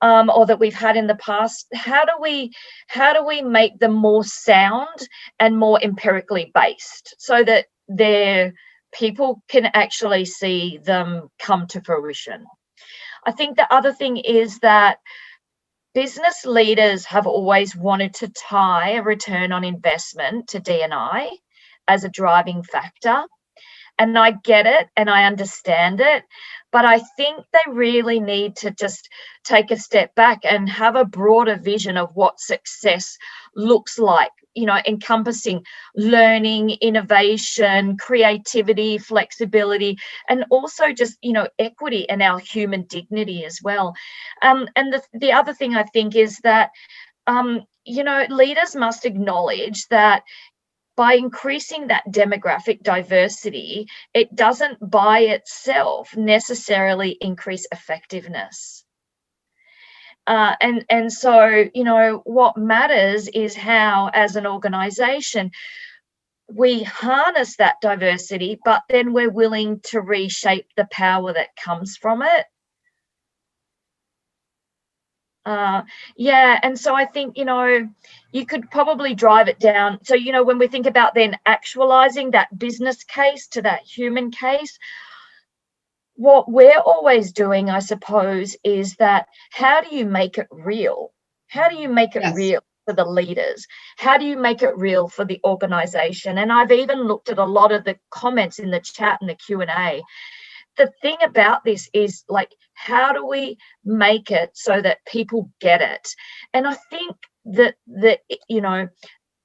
or that we've had in the past. How do we make them more sound and more empirically based, so that people can actually see them come to fruition? I think the other thing is that business leaders have always wanted to tie a return on investment to D&I as a driving factor. And I get it and I understand it, but I think they really need to just take a step back and have a broader vision of what success looks like, encompassing learning, innovation, creativity, flexibility, and also just, equity and our human dignity as well. And the other thing I think is that, leaders must acknowledge that by increasing that demographic diversity, it doesn't by itself necessarily increase effectiveness. And so, what matters is how, as an organisation, we harness that diversity, but then we're willing to reshape the power that comes from it. And so I think, you could probably drive it down. So, when we think about then actualizing that business case to that human case, what we're always doing, I suppose, is that how do you make it real? How do you make it real for the leaders? How do you make it real for the organization? And I've even looked at a lot of the comments in the chat and the Q&A. The thing about this is, how do we make it so that people get it? And I think that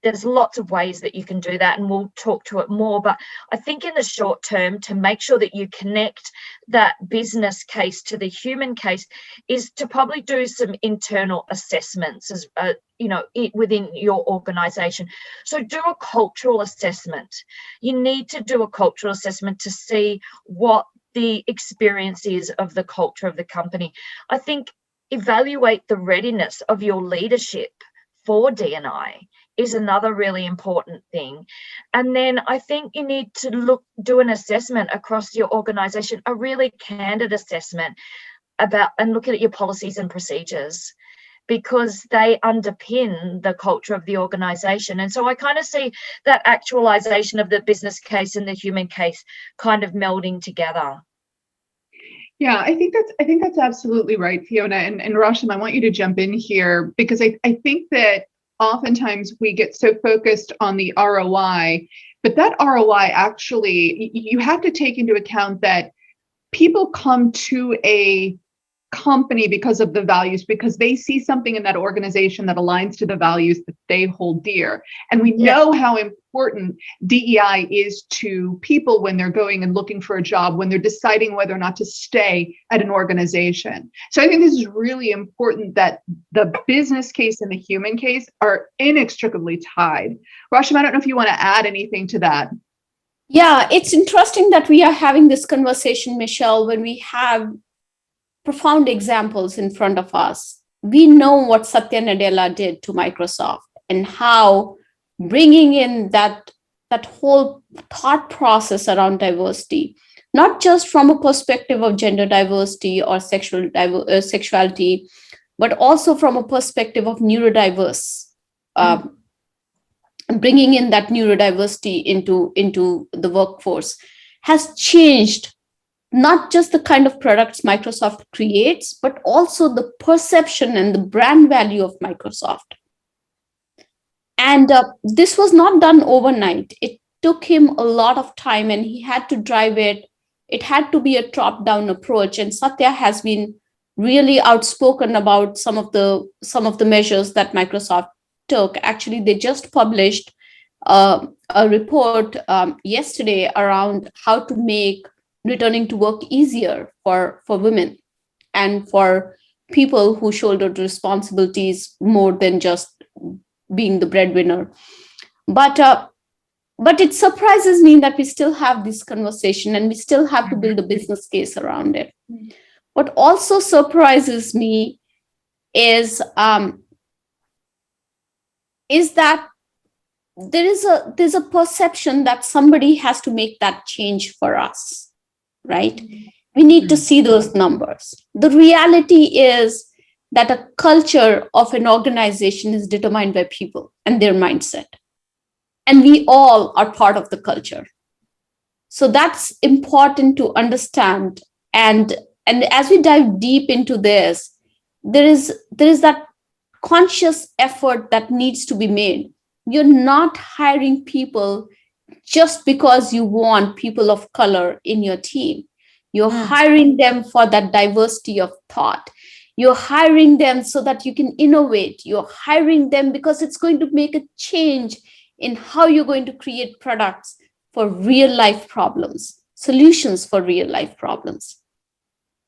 there's lots of ways that you can do that, and we'll talk to it more. But I think in the short term, to make sure that you connect that business case to the human case is to probably do some internal assessments, as within your organization. So do a cultural assessment. You need to do a cultural assessment to see what the experience is of the culture of the company. I think evaluate the readiness of your leadership for D&I. is another really important thing. And then I think you need to do an assessment across your organization, a really candid assessment and look at your policies and procedures, because they underpin the culture of the organization. And so I kind of see that actualization of the business case and the human case kind of melding together. Yeah, I think that's absolutely right, Fiona. And Rasham, I want you to jump in here, because I think that oftentimes we get so focused on the ROI, but that ROI actually, you have to take into account that people come to a company because of the values, because they see something in that organization that aligns to the values that they hold dear. And we know how important DEI is to people when they're going and looking for a job, when they're deciding whether or not to stay at an organization. So I think this is really important, that the business case and the human case are inextricably tied. Rasham, I don't know if you want to add anything to that. Yeah, it's interesting that we are having this conversation, Michelle, when we have profound examples in front of us. We know what Satya Nadella did to Microsoft, and how bringing in that whole thought process around diversity, not just from a perspective of gender diversity or sexuality, but also from a perspective of neurodiverse, bringing in that neurodiversity into the workforce, has changed not just the kind of products Microsoft creates, but also the perception and the brand value of Microsoft. And this was not done overnight. It took him a lot of time, and he had to drive it. It had to be a top-down approach. And Satya has been really outspoken about some of the measures that Microsoft took. Actually, they just published a report yesterday around how to make returning to work easier for women and for people who shouldered responsibilities more than just being the breadwinner. But it surprises me that we still have this conversation, and we still have to build a business case around it. What also surprises me is that there's a perception that somebody has to make that change for us. Right? We need to see those numbers. The reality is that a culture of an organization is determined by people and their mindset. And we all are part of the culture. So that's important to understand. And as we dive deep into this, there is that conscious effort that needs to be made. You're not hiring people just because you want people of color in your team. You're hiring them for that diversity of thought. You're hiring them so that you can innovate. You're hiring them because it's going to make a change in how you're going to create products for real life problems, solutions for real life problems.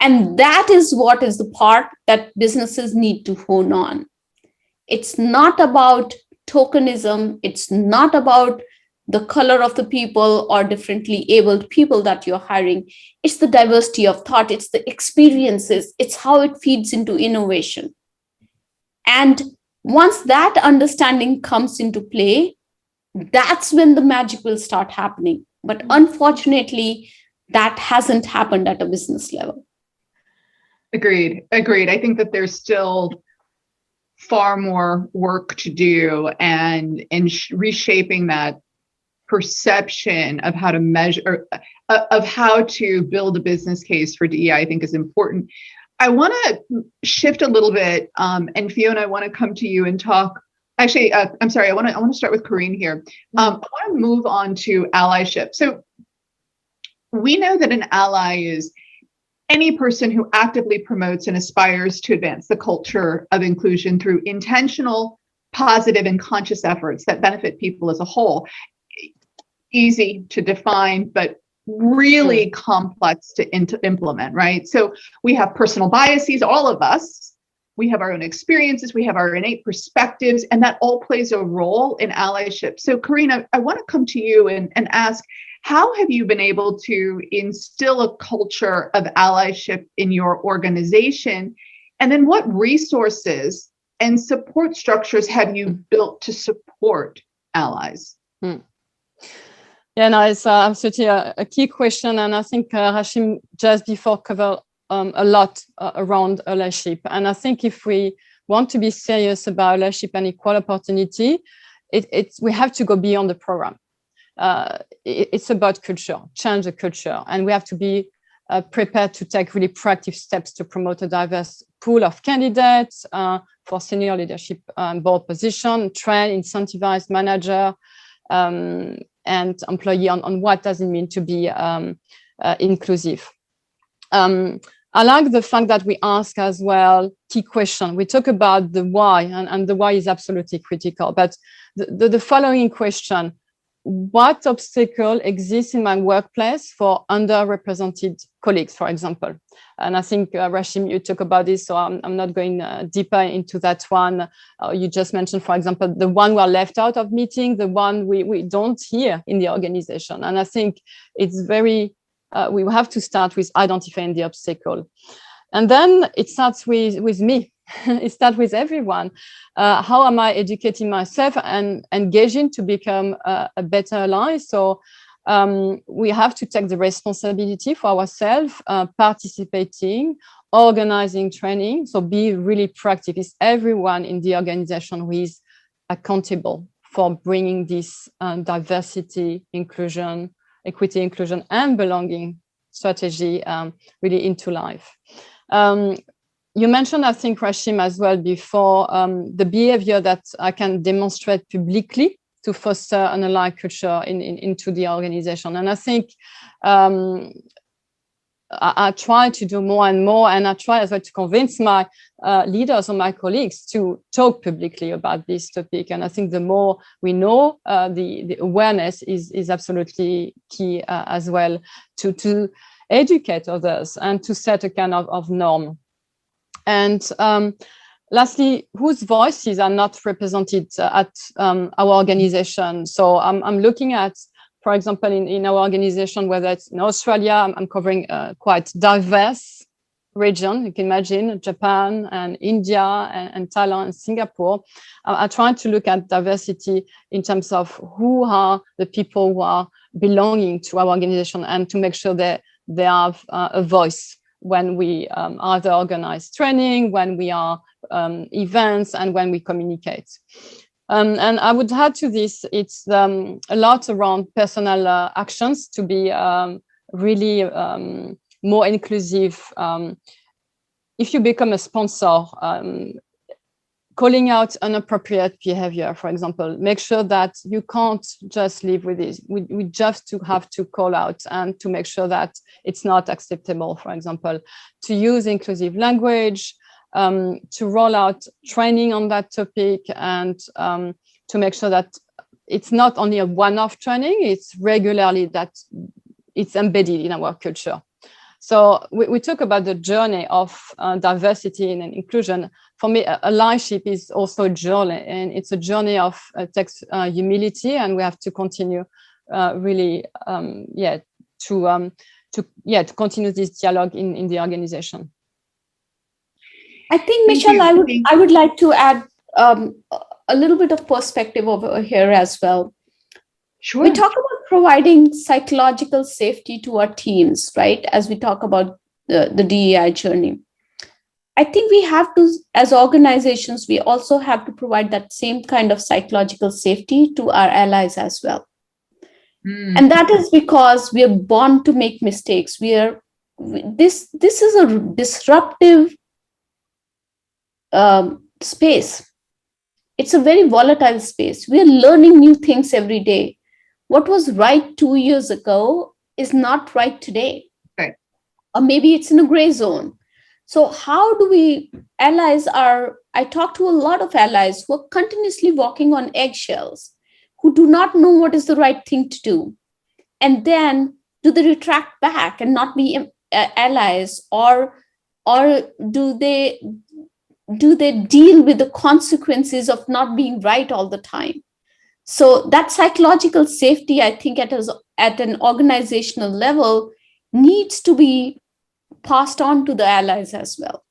And that is what is the part that businesses need to hone on. It's not about tokenism. It's not about the color of the people or differently abled people that you're hiring. It's the diversity of thought. It's the experiences. It's how it feeds into innovation. And once that understanding comes into play, that's when the magic will start happening. But unfortunately, that hasn't happened at a business level. Agreed. I think that there's still far more work to do, and reshaping that perception of how to measure, of how to build a business case for DEI, I think is important. I want to shift a little bit, and Fiona, I want to come to you and talk. Actually, I'm sorry. I want to start with Corinne here. I want to move on to allyship. So we know that an ally is any person who actively promotes and aspires to advance the culture of inclusion through intentional, positive, and conscious efforts that benefit people as a whole. Easy to define, but really complex to implement, right? So we have personal biases, all of us. We have our own experiences, we have our innate perspectives, and that all plays a role in allyship. So Karina, I want to come to you and ask, how have you been able to instill a culture of allyship in your organization? And then what resources and support structures have you built to support allies? Yeah, no, it's absolutely a key question. And I think Hashim just before covered a lot around allyship. And I think if we want to be serious about allyship and equal opportunity, we have to go beyond the program. It's about culture, change the culture. And we have to be prepared to take really proactive steps to promote a diverse pool of candidates for senior leadership board position, train, incentivize manager and employee on what does it mean to be inclusive. I like the fact that we ask as well key question. We talk about the why, and the why is absolutely critical. But the following question: what obstacle exists in my workplace for underrepresented colleagues, for example? And I think, Rashim, you talk about this, so I'm not going deeper into that one. You just mentioned, for example, the one we are left out of meeting, the one we don't hear in the organization. And I think it's very, we have to start with identifying the obstacle. And then it starts with me. It starts with everyone. How am I educating myself and engaging to become a better ally? So we have to take the responsibility for ourselves, participating, organizing training. So be really proactive. It's everyone in the organization who is accountable for bringing this diversity, inclusion, equity, inclusion, and belonging strategy really into life. You mentioned, I think, Rashim, as well before, the behavior that I can demonstrate publicly to foster an allied culture into the organization. And I think I try to do more and more, and I try as well to convince my leaders or my colleagues to talk publicly about this topic. And I think the more we know, the awareness is absolutely key as well to educate others and to set a kind of norm. And lastly, whose voices are not represented at our organization? So I'm looking at, for example, in our organization, whether it's in Australia, I'm covering a quite diverse region. You can imagine Japan and India and Thailand and Singapore. I try to look at diversity in terms of who are the people who are belonging to our organization and to make sure that they have a voice when we either organize training, when we are events, and when we communicate. And I would add to this, it's a lot around personal actions to be really more inclusive. If you become a sponsor, calling out inappropriate behavior, for example, make sure that you can't just live with this. We just have to call out and to make sure that it's not acceptable, for example, to use inclusive language, to roll out training on that topic, and to make sure that it's not only a one-off training, it's regularly that it's embedded in our culture. So we talk about the journey of diversity and inclusion. For me, allyship is also a journey, and it's a journey of takes humility, and we have to continue really, to continue this dialogue in the organization. I think, Michelle, I would like to add a little bit of perspective over here as well. Sure. We talk about providing psychological safety to our teams, right? As we talk about the DEI journey. I think we have to, as organizations, we also have to provide that same kind of psychological safety to our allies as well. And that is because we are born to make mistakes. This is a disruptive space. It's a very volatile space. We are learning new things every day. What was right 2 years ago is not right today. Right. Or maybe it's in a gray zone. So how do we, I talk to a lot of allies who are continuously walking on eggshells, who do not know what is the right thing to do. And then do they retract back and not be allies, or do they deal with the consequences of not being right all the time? So that psychological safety, I think at an organizational level, needs to be passed on to the allies as well.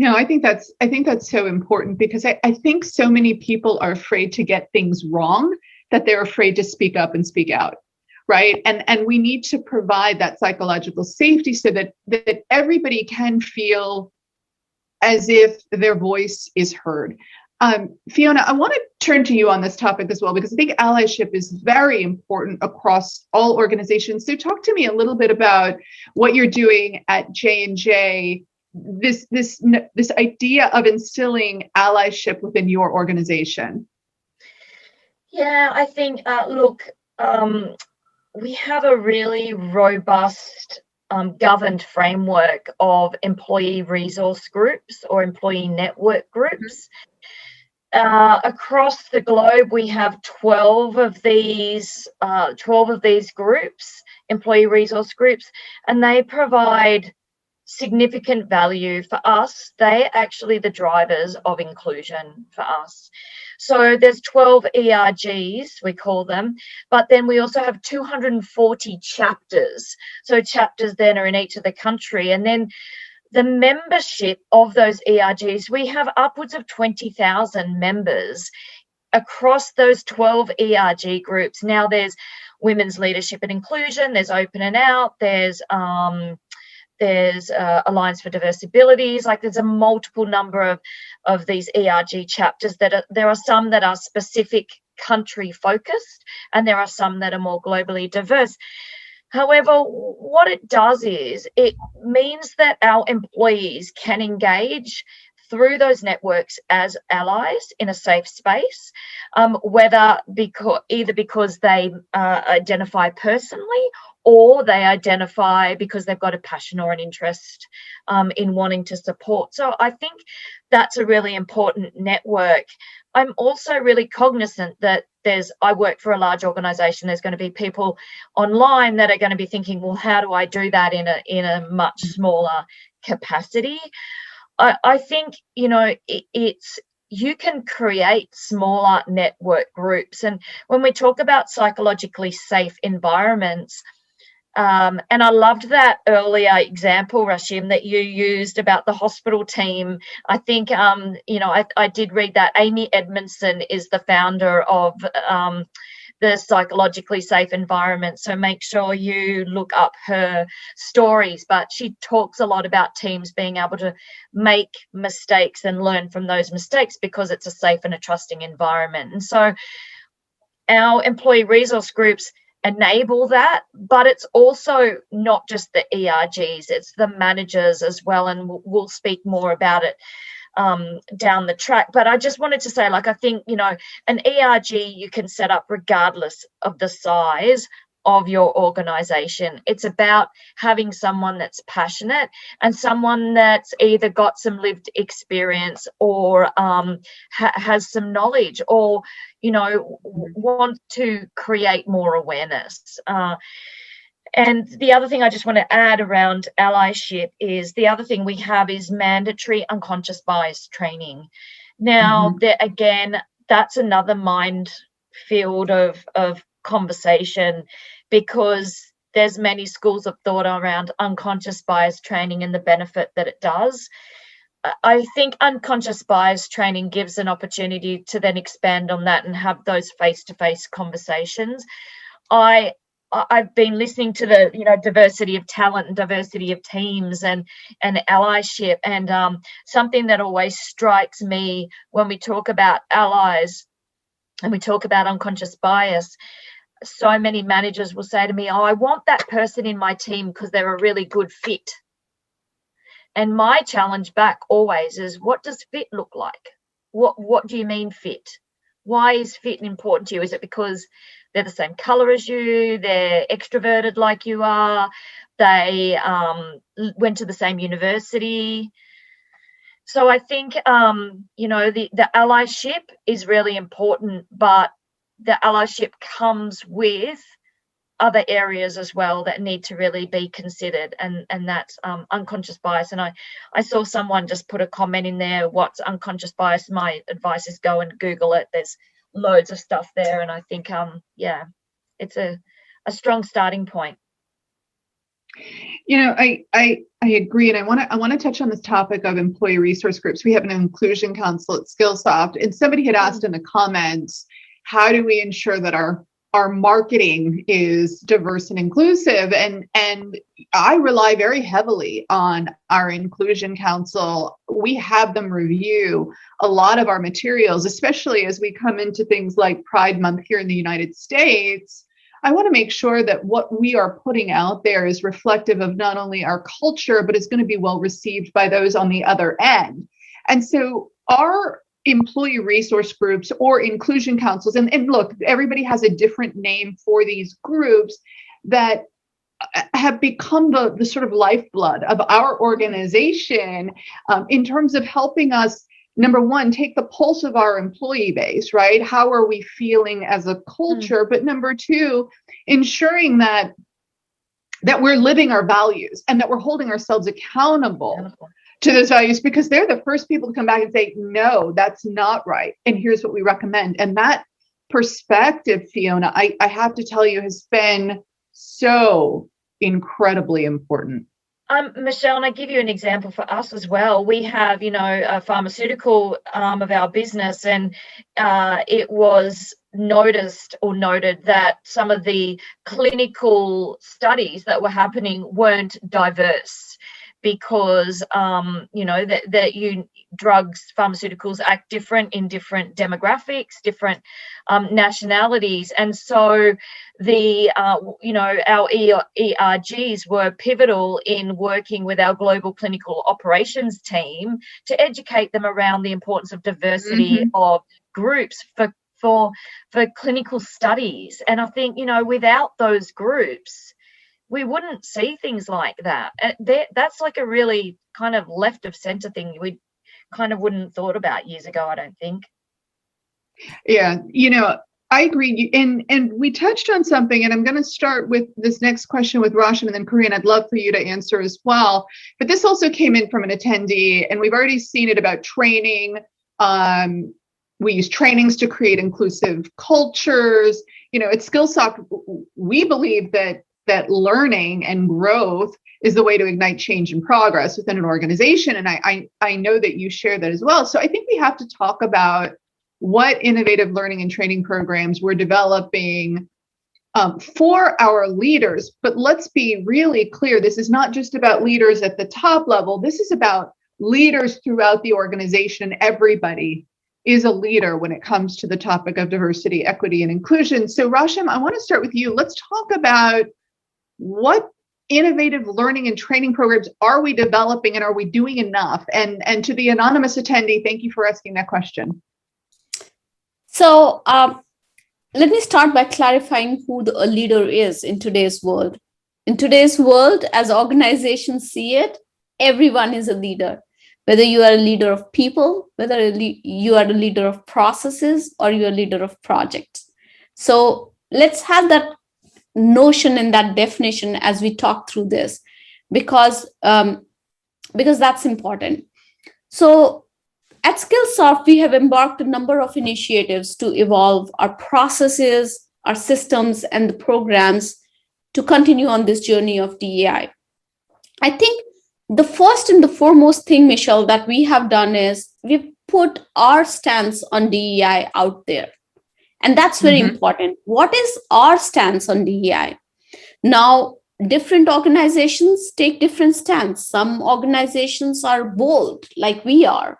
No, I think that's so important because I think so many people are afraid to get things wrong that they're afraid to speak up and speak out. Right. And we need to provide that psychological safety so that everybody can feel as if their voice is heard. Fiona, I want to turn to you on this topic as well, because I think allyship is very important across all organizations. So talk to me a little bit about what you're doing at J&J, this idea of instilling allyship within your organization. Yeah, I think, look, we have a really robust governed framework of employee resource groups or employee network groups. Across the globe, we have 12 of these groups, employee resource groups, and they provide significant value for us. They're actually the drivers of inclusion for us. So there's 12 ERGs, we call them, but then we also have 240 chapters. So chapters then are in each of the country. And then the membership of those ERGs, we have upwards of 20,000 members across those 12 ERG groups. Now there's women's leadership and inclusion, there's open and out, there's Alliance for Diverse Abilities. Like there's a multiple number of these ERG chapters there are some that are specific country focused, and there are some that are more globally diverse. However, what it does is it means that our employees can engage through those networks as allies in a safe space, whether because they identify personally, or they identify because they've got a passion or an interest in wanting to support. So I think that's a really important network. I'm also really cognizant that I work for a large organization. There's going to be people online that are going to be thinking, well, how do I do that in a much smaller capacity? I think, you can create smaller network groups. And when we talk about psychologically safe environments, and I loved that earlier example, Rashim, that you used about the hospital team. I think, I did read that Amy Edmondson is the founder of the psychologically safe environment. So make sure you look up her stories. But she talks a lot about teams being able to make mistakes and learn from those mistakes because it's a safe and a trusting environment. And so our employee resource groups enable that, but it's also not just the ERGs, it's the managers as well, and we'll speak more about it down the track. But I just wanted to say, I think, an ERG you can set up regardless of the size of your organization. It's about having someone that's passionate and someone that's either got some lived experience or has some knowledge, or want to create more awareness. And the other thing I just want to add around allyship is the other thing we have is mandatory unconscious bias training. Now, again, that's another minefield of conversation, because there's many schools of thought around unconscious bias training and the benefit that it does. I think unconscious bias training gives an opportunity to then expand on that and have those face-to-face conversations. I've been listening to the diversity of talent and diversity of teams and allyship, and something that always strikes me when we talk about allies and we talk about unconscious bias, so many managers will say to me, I want that person in my team because they're a really good fit. And my challenge back always is, what does fit look like? What do you mean fit? Why is fit important to you? Is it because they're the same color as you, they're extroverted like you are, they went to the same university? So I think, the allyship is really important, but the allyship comes with other areas as well that need to really be considered, and that's unconscious bias. And I saw someone just put a comment in there, what's unconscious bias? My advice is go and Google it. There's loads of stuff there, and I think it's a strong starting point. I agree, and I want to touch on this topic of employee resource groups. We have an inclusion council at Skillsoft, and somebody had asked in the comments, how do we ensure that our marketing is diverse and inclusive? And I rely very heavily on our inclusion council. We have them review a lot of our materials, especially as we come into things like Pride Month here in the United States. I want to make sure that what we are putting out there is reflective of not only our culture, but it's going to be well received by those on the other end. And so our employee resource groups or inclusion councils, and look, everybody has a different name for these groups that have become the sort of lifeblood of our organization, in terms of helping us, number one, take the pulse of our employee base, right? How are we feeling as a culture? But number two, ensuring that we're living our values and that we're holding ourselves accountable to those values, because they're the first people to come back and say, no, that's not right, and here's what we recommend. And that perspective, Fiona, I have to tell you, has been so incredibly important. Michelle, and I give you an example for us as well. We have, a pharmaceutical arm of our business, and it was noted that some of the clinical studies that were happening weren't diverse, because drugs, pharmaceuticals act different in different demographics, different nationalities, and so our ERGs were pivotal in working with our global clinical operations team to educate them around the importance of diversity of groups for clinical studies. And I think, without those groups, we wouldn't see things like that. That's like a really kind of left of center thing we kind of wouldn't have thought about years ago, I don't think. Yeah, I agree. And we touched on something, and I'm going to start with this next question with Rashim, and then Corinne, I'd love for you to answer as well. But this also came in from an attendee, and we've already seen it about training. We use trainings to create inclusive cultures. At Skillsoft, we believe that learning and growth is the way to ignite change and progress within an organization. And I know that you share that as well. So I think we have to talk about what innovative learning and training programs we're developing for our leaders. But let's be really clear, this is not just about leaders at the top level. This is about leaders throughout the organization. Everybody is a leader when it comes to the topic of diversity, equity, and inclusion. So Rashim, I want to start with you. Let's talk about what innovative learning and training programs are we developing, and are we doing enough? And to the anonymous attendee, thank you for asking that question. So let me start by clarifying who a leader is in today's world. In today's world, as organizations see it, everyone is a leader. Whether you are a leader of people, whether you are a leader of processes, or you're a leader of projects. So let's have that notion and that definition as we talk through this, because that's important. So at Skillsoft, we have embarked a number of initiatives to evolve our processes, our systems, and the programs to continue on this journey of DEI. I think the first and the foremost thing, Michelle, that we have done is we've put our stance on DEI out there. And that's very important. What is our stance on DEI? Now, different organizations take different stance. Some organizations are bold, like we are,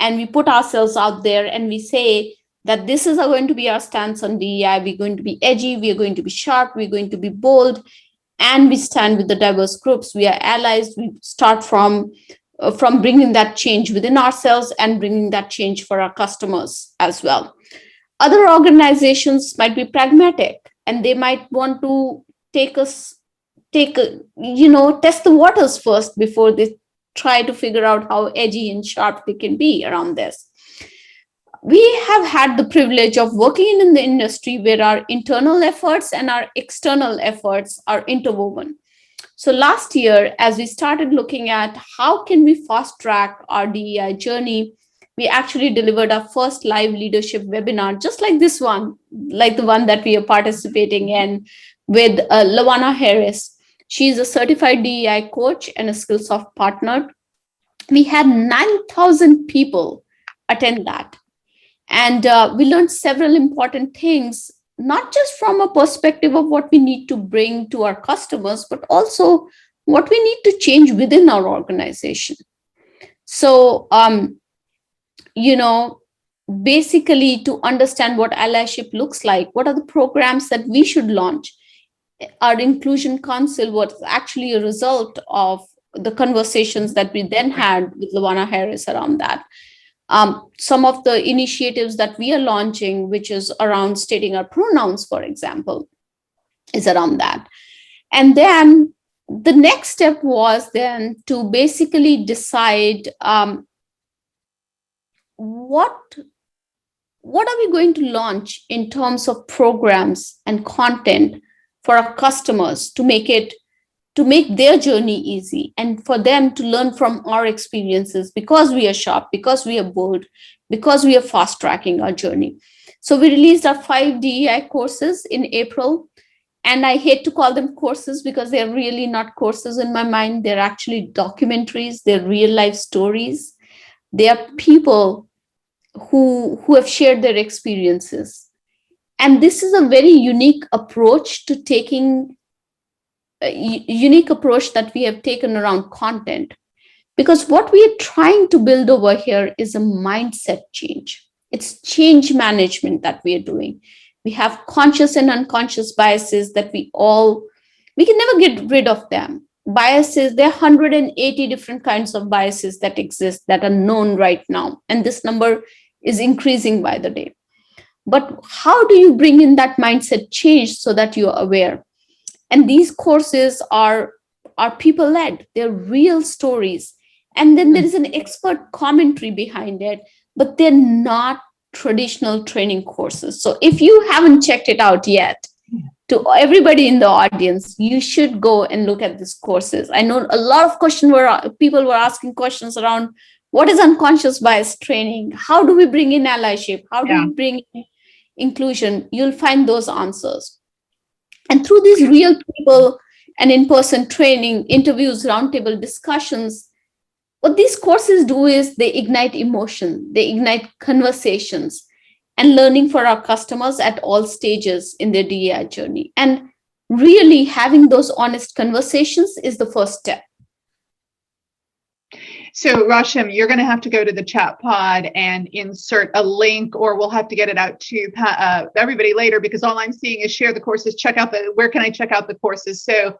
and we put ourselves out there and we say that this is going to be our stance on DEI. We're going to be edgy, we're going to be sharp, we're going to be bold, and we stand with the diverse groups. We are allies. We start from bringing that change within ourselves and bringing that change for our customers as well. Other organizations might be pragmatic, and they might want to test the waters first before they try to figure out how edgy and sharp they can be around this. We have had the privilege of working in the industry where our internal efforts and our external efforts are interwoven. So last year, as we started looking at how can we fast track our DEI journey, we actually delivered our first live leadership webinar, just like this one, like the one that we are participating in with Lawana Harris. She's a certified DEI coach and a Skillsoft partner. We had 9,000 people attend that. And we learned several important things, not just from a perspective of what we need to bring to our customers, but also what we need to change within our organization. So, basically to understand what allyship looks like, what are the programs that we should launch. Our inclusion council was actually a result of the conversations that we then had with Luana Harris around that. Some of the initiatives that we are launching, which is around stating our pronouns, for example, is around that. And then the next step was then to basically decide what are we going to launch in terms of programs and content for our customers to make their journey easy and for them to learn from our experiences, because we are sharp, because we are bold, because we are fast tracking our journey. So we released our 5 DEI courses in April. And I hate to call them courses because they're really not courses in my mind. They're actually documentaries. They're real life stories. They are people who have shared their experiences. And this is a very unique approach to taking a unique approach that we have taken around content, because what we are trying to build over here is a mindset change. It's change management that we are doing. We have conscious and unconscious biases that we can never get rid of them. Biases, there are 180 different kinds of biases that exist that are known right now. And this number is increasing by the day. But how do you bring in that mindset change so that you're aware? And these courses are people-led. They're real stories. And then there is an expert commentary behind it, but they're not traditional training courses. So if you haven't checked it out yet, to everybody in the audience, you should go and look at these courses. I know a lot of people were asking questions around what is unconscious bias training? How do we bring in allyship? How do we bring in inclusion? You'll find those answers. And through these real people and in-person training, interviews, roundtable discussions, what these courses do is they ignite emotion, they ignite conversations and learning for our customers at all stages in their DEI journey. And really having those honest conversations is the first step. So Rashim, you're going to have to go to the chat pod and insert a link, or we'll have to get it out to everybody later, because all I'm seeing is share the courses, where can I check out the courses? So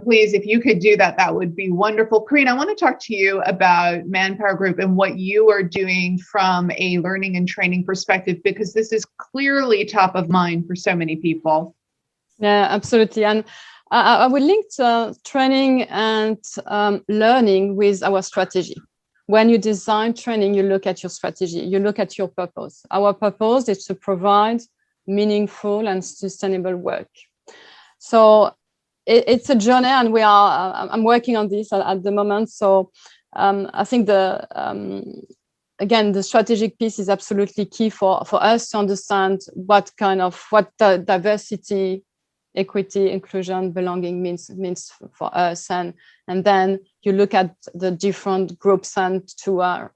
please, if you could do that, that would be wonderful. Karine, I want to talk to you about Manpower Group and what you are doing from a learning and training perspective, because this is clearly top of mind for so many people. Yeah, absolutely. And I will link to training and learning with our strategy. When you design training, you look at your strategy, you look at your purpose. Our purpose is to provide meaningful and sustainable work. So it's a journey, and I'm working on this at the moment. So I think again, the strategic piece is absolutely key for us to understand what the diversity, equity, inclusion, belonging means for us, and then you look at the different groups, and to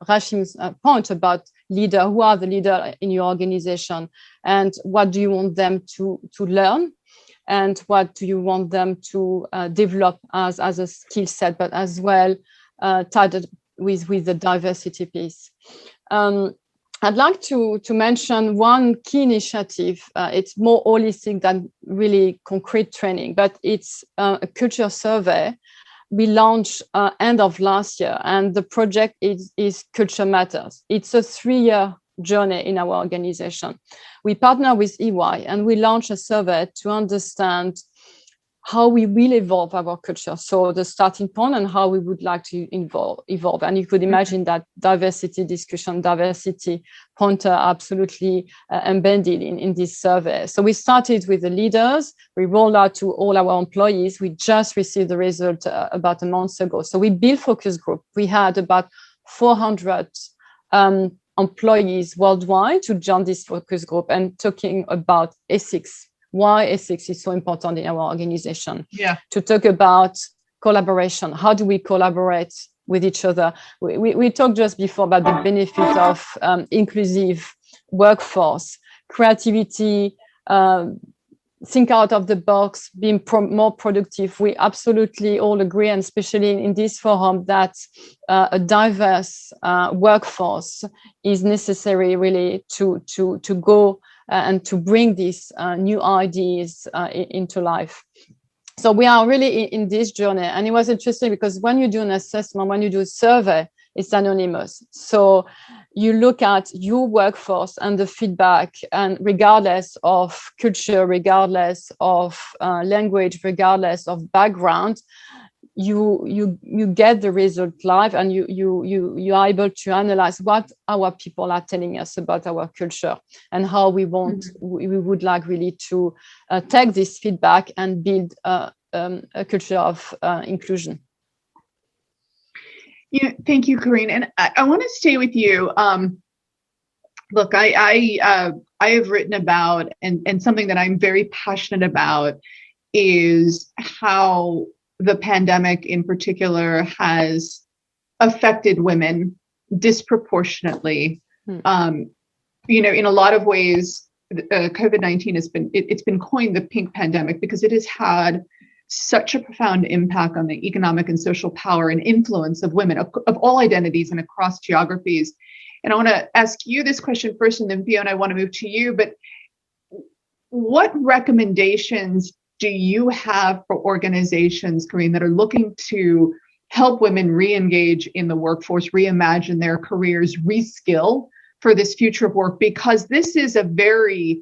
Rashim's point about leader, who are the leader in your organization, and what do you want them to learn, and what do you want them to develop as a skill set, but as well tied with the diversity piece. I'd like to mention one key initiative. It's more holistic than really concrete training, but it's a culture survey we launched end of last year, and the project is Culture Matters. It's a 3-year journey in our organization. We partner with EY, and we launched a survey to understand how we will evolve our culture. So the starting point and how we would like to evolve. And you could imagine that diversity discussion, diversity pointer are absolutely embedded in this survey. So we started with the leaders, we rolled out to all our employees. We just received the result about a month ago. So we built focus group. We had about 400 employees worldwide to join this focus group and talking about ethics why ethics is so important in our organization. Yeah. To talk about collaboration. How do we collaborate with each other? We talked just before about the benefit of inclusive workforce, creativity, think out of the box, being more productive. We absolutely all agree, and especially in this forum, that a diverse workforce is necessary really to go and to bring these new ideas into life. So we are really in this journey. And it was interesting because when you do an assessment, when you do a survey, it's anonymous. So you look at your workforce and the feedback, and regardless of culture, regardless of language, regardless of background, you get the result live, and you are able to analyze what our people are telling us about our culture and how we would like really to take this feedback and build a culture of inclusion. Thank you, Corinne. And I want to stay with you. Look, I have written about, and something that I'm very passionate about is how the pandemic in particular has affected women disproportionately. In a lot of ways, COVID-19 it's been coined the pink pandemic because it has had such a profound impact on the economic and social power and influence of women of all identities and across geographies. And I want to ask you this question first, and then Fiona, I want to move to you. But what recommendations do you have for organizations, Corinne, that are looking to help women re-engage in the workforce, reimagine their careers, reskill for this future of work? Because this is a very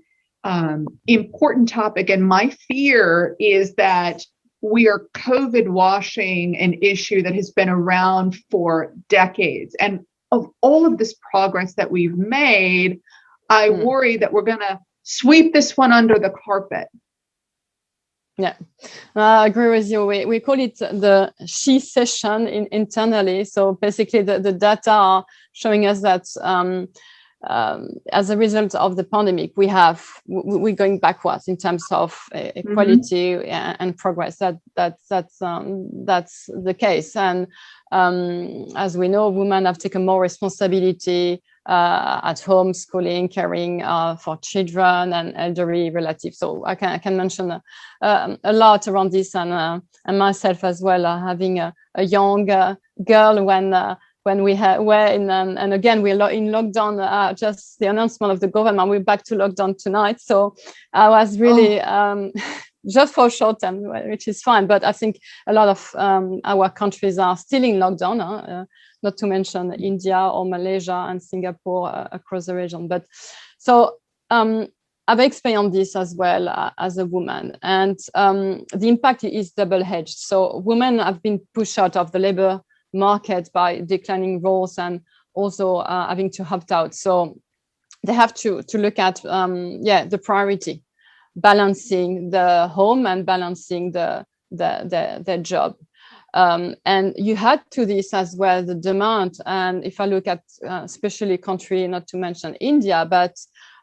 important topic. And my fear is that we are COVID washing an issue that has been around for decades. And of all of this progress that we've made, I worry that we're going to sweep this one under the carpet. Yeah, I agree with you. We call it the she session internally. So basically the data are showing us that as a result of the pandemic, we're going backwards in terms of equality and progress. That's the case. And as we know, women have taken more responsibility at home, schooling, caring for children and elderly relatives. So I can mention a lot around this, and myself as well, having a young girl when we were in, and again, we're in lockdown, just the announcement of the government, we're back to lockdown tonight. So I was really, just for a short time, which is fine. But I think a lot of our countries are still in lockdown, not to mention India or Malaysia and Singapore across the region. But so I've experienced this as well as a woman. And the impact is double-edged. So women have been pushed out of the labor market by declining roles and also having to opt out. So they have to look at the priority, balancing the home and balancing their job. And you had to this as well, the demand. And if I look at especially country, not to mention India, but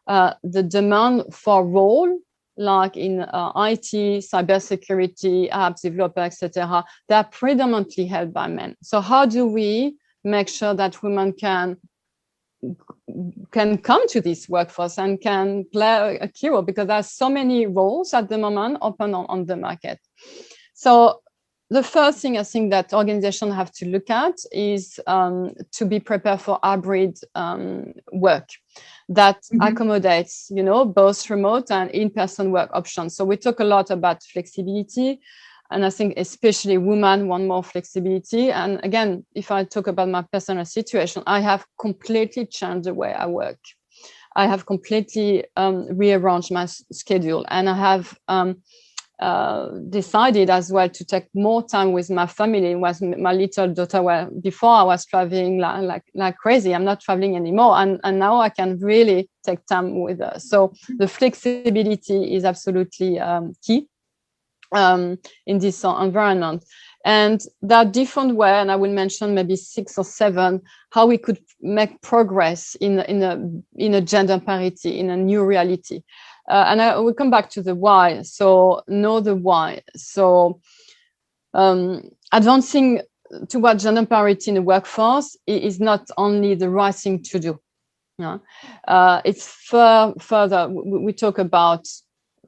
the demand for role like in IT, cybersecurity, apps developer, etc., they are predominantly held by men. So how do we make sure that women can come to this workforce and can play a key role? Because there are so many roles at the moment open on the market. So the first thing I think that organizations have to look at is to be prepared for hybrid work that accommodates, both remote and in-person work options. So we talk a lot about flexibility, and I think especially women want more flexibility. And again, if I talk about my personal situation, I have completely changed the way I work. I have completely rearranged my schedule, and I have decided as well to take more time with my family. Was my little daughter, before I was traveling like crazy. I'm not traveling anymore, and now I can really take time with her. So the flexibility is absolutely key in this environment. And there are different ways, and I will mention maybe 6 or 7, how we could make progress in a gender parity, in a new reality. And I will come back to the why. So know the why. So advancing towards gender parity in the workforce is not only the right thing to do. It's further. We talk about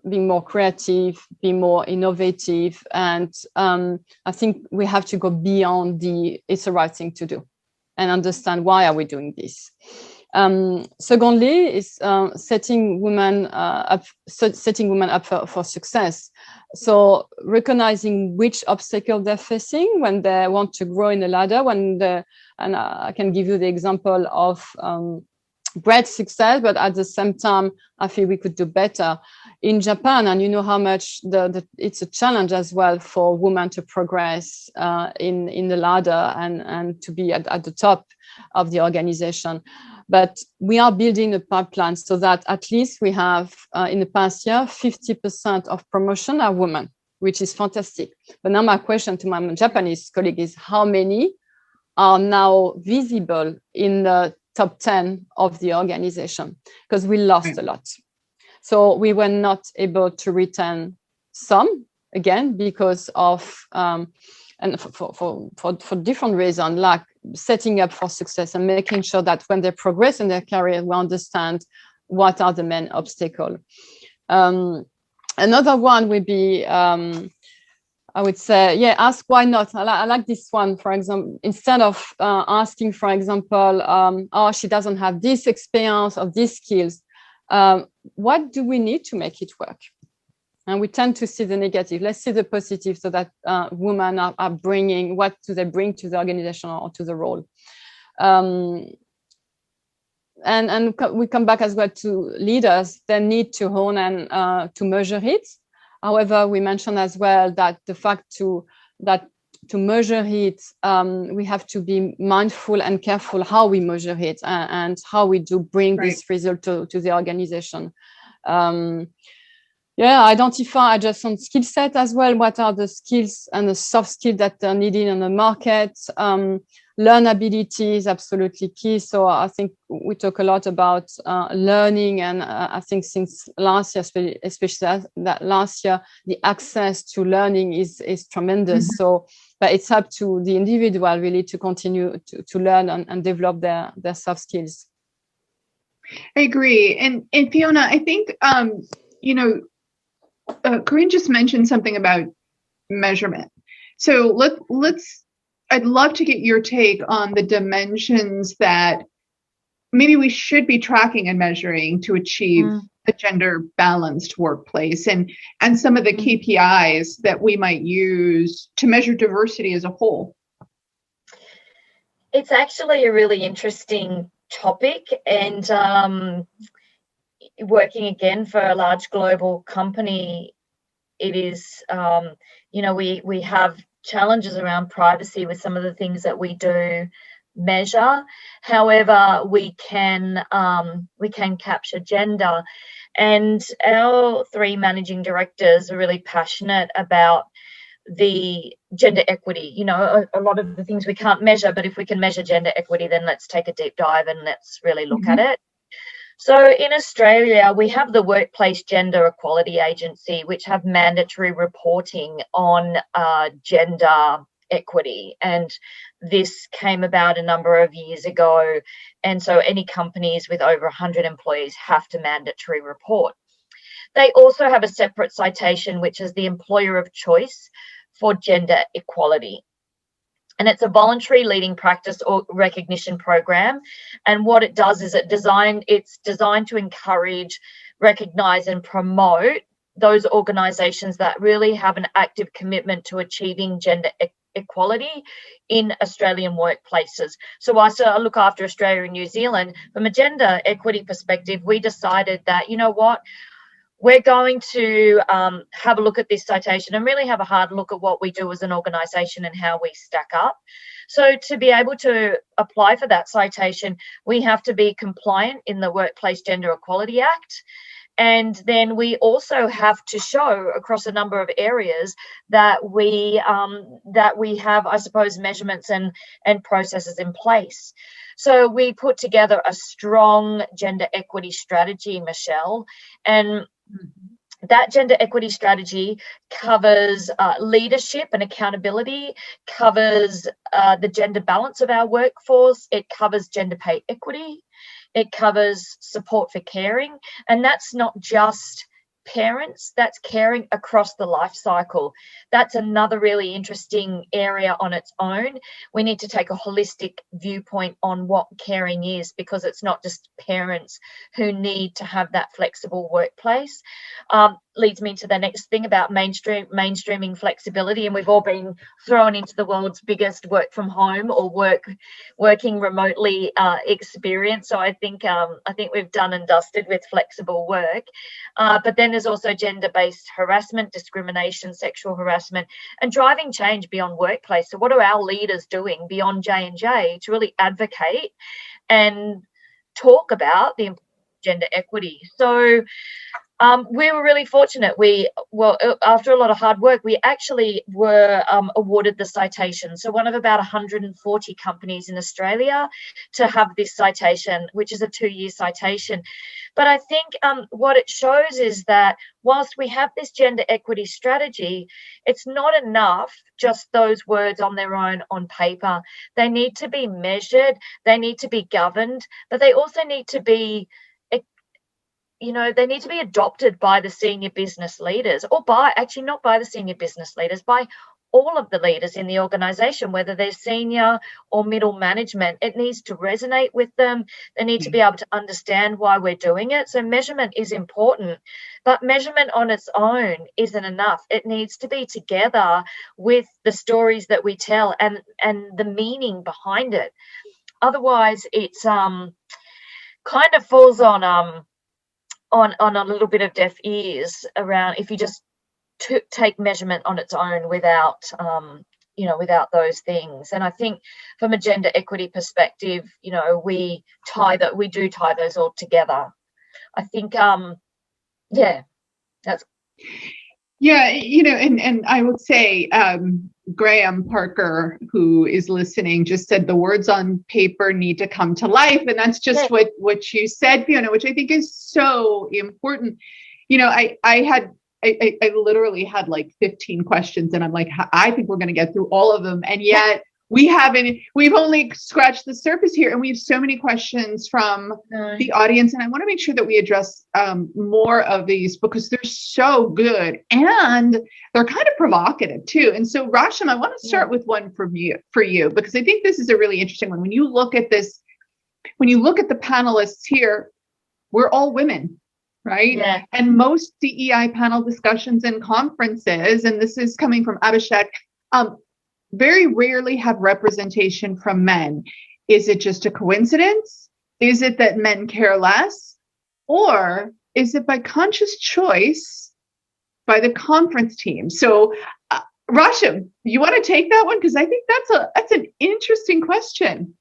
being more creative, being more innovative, and I think we have to go beyond it's the right thing to do, and understand why are we doing this. Secondly, is setting women up for success. So recognizing which obstacle they're facing when they want to grow in the ladder. And I can give you the example of great success, but at the same time, I feel we could do better in Japan. And you know how much it's a challenge as well for women to progress in the ladder and to be at the top of the organization. But we are building a pipeline so that at least we have, in the past year, 50% of promotion are women, which is fantastic. But now my question to my Japanese colleague is, how many are now visible in the top 10 of the organization? Because we lost a lot. So we were not able to retain some, again, because of, and for different reasons, like setting up for success and making sure that when they progress in their career, we understand what are the main obstacles. Another one would be, I would say, ask why not. I like this one, for example, instead of asking, for example, oh, she doesn't have this experience or these skills. What do we need to make it work? And we tend to see the negative. Let's see the positive, so that women are bringing, what do they bring to the organization or to the role? And we come back as well to leaders. They need to hone and to measure it. However, we mentioned as well that the fact to measure it, we have to be mindful and careful how we measure it and how we do bring this result to the organization. Identify adjacent skill set as well. What are the skills and the soft skills that are needed in the market? Learnability is absolutely key. So I think we talk a lot about learning, and I think since last year, especially that last year, the access to learning is tremendous. Mm-hmm. So, but it's up to the individual really to continue to learn and develop their soft skills. I agree, and Fiona, I think Corinne just mentioned something about measurement. So I'd love to get your take on the dimensions that maybe we should be tracking and measuring to achieve a gender balanced workplace, and some of the KPIs that we might use to measure diversity as a whole. It's actually a really interesting topic, and working again for a large global company, it is, we have challenges around privacy with some of the things that we do measure. However, we can capture gender, and our 3 managing directors are really passionate about the gender equity. A lot of the things we can't measure, but if we can measure gender equity, then let's take a deep dive and let's really look at it. So in Australia, we have the Workplace Gender Equality Agency, which have mandatory reporting on gender equity. And this came about a number of years ago. And so any companies with over 100 employees have to mandatory report. They also have a separate citation, which is the Employer of Choice for Gender Equality. And it's a voluntary leading practice or recognition program. And what it does is it's designed to encourage, recognise and promote those organisations that really have an active commitment to achieving gender equality in Australian workplaces. So I look after Australia and New Zealand. From a gender equity perspective, we decided that, you know what, we're going to have a look at this citation and really have a hard look at what we do as an organisation and how we stack up. So to be able to apply for that citation, we have to be compliant in the Workplace Gender Equality Act. And then we also have to show across a number of areas that we have, I suppose, measurements and processes in place. So we put together a strong gender equity strategy, Michelle, and That gender equity strategy covers leadership and accountability, covers the gender balance of our workforce, it covers gender pay equity, it covers support for caring, and that's not just parents, that's caring across the life cycle. That's another really interesting area on its own. We need to take a holistic viewpoint on what caring is, because it's not just parents who need to have that flexible workplace. Leads me to the next thing about mainstreaming flexibility, and we've all been thrown into the world's biggest work from home or working remotely experience. So I think we've done and dusted with flexible work. But then there's also gender-based harassment, discrimination, sexual harassment, and driving change beyond workplace. So what are our leaders doing beyond J&J to really advocate and talk about the gender equity? So we were really fortunate. After a lot of hard work, we actually were awarded the citation. So one of about 140 companies in Australia to have this citation, which is a 2-year citation. But I think what it shows is that whilst we have this gender equity strategy, it's not enough just those words on their own on paper. They need to be measured, they need to be governed, but they also need to be they need to be adopted by the senior business leaders, or not by the senior business leaders, by all of the leaders in the organization, whether they're senior or middle management. It needs to resonate with them. They need to be able to understand why we're doing it. So measurement is important, but measurement on its own isn't enough. It needs to be together with the stories that we tell and the meaning behind it. Otherwise, it's kind of falls on a little bit of deaf ears around if you just take measurement on its own without those things. And I think from a gender equity perspective, we do tie those all together. I think that's and I would say Graham Parker, who is listening, just said the words on paper need to come to life. And that's just what you said, Fiona, which I think is so important. I literally had like 15 questions, and I'm like, I think we're going to get through all of them. And yet we've only scratched the surface here, and we have so many questions from the audience. And I want to make sure that we address more of these because they're so good and they're kind of provocative too. And so Rasham, I want to start with one for you, because I think this is a really interesting one. When you look at this, when you look at the panelists here, we're all women, right? Yeah. And most DEI panel discussions and conferences, and this is coming from Abhishek, very rarely have representation from men. Is it just a coincidence? Is it that men care less? Or is it by conscious choice by the conference team? So Rasham, you want to take that one? Because I think that's an interesting question.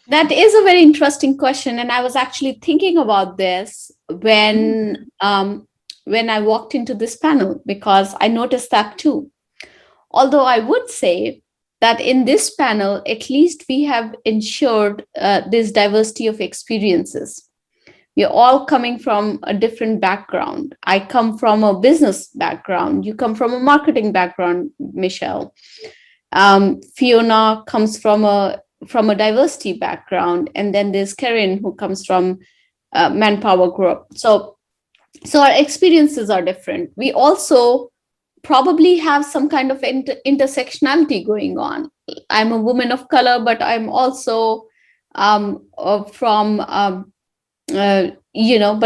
That is a very interesting question. And I was actually thinking about this when I walked into this panel, because I noticed that too. Although I would say that in this panel, at least we have ensured this diversity of experiences. We're all coming from a different background. I come from a business background. You come from a marketing background, Michelle. Fiona comes from a diversity background. And then there's Karen, who comes from Manpower Group. So our experiences are different. We also probably have some kind of intersectionality going on. I'm a woman of color, but I'm also but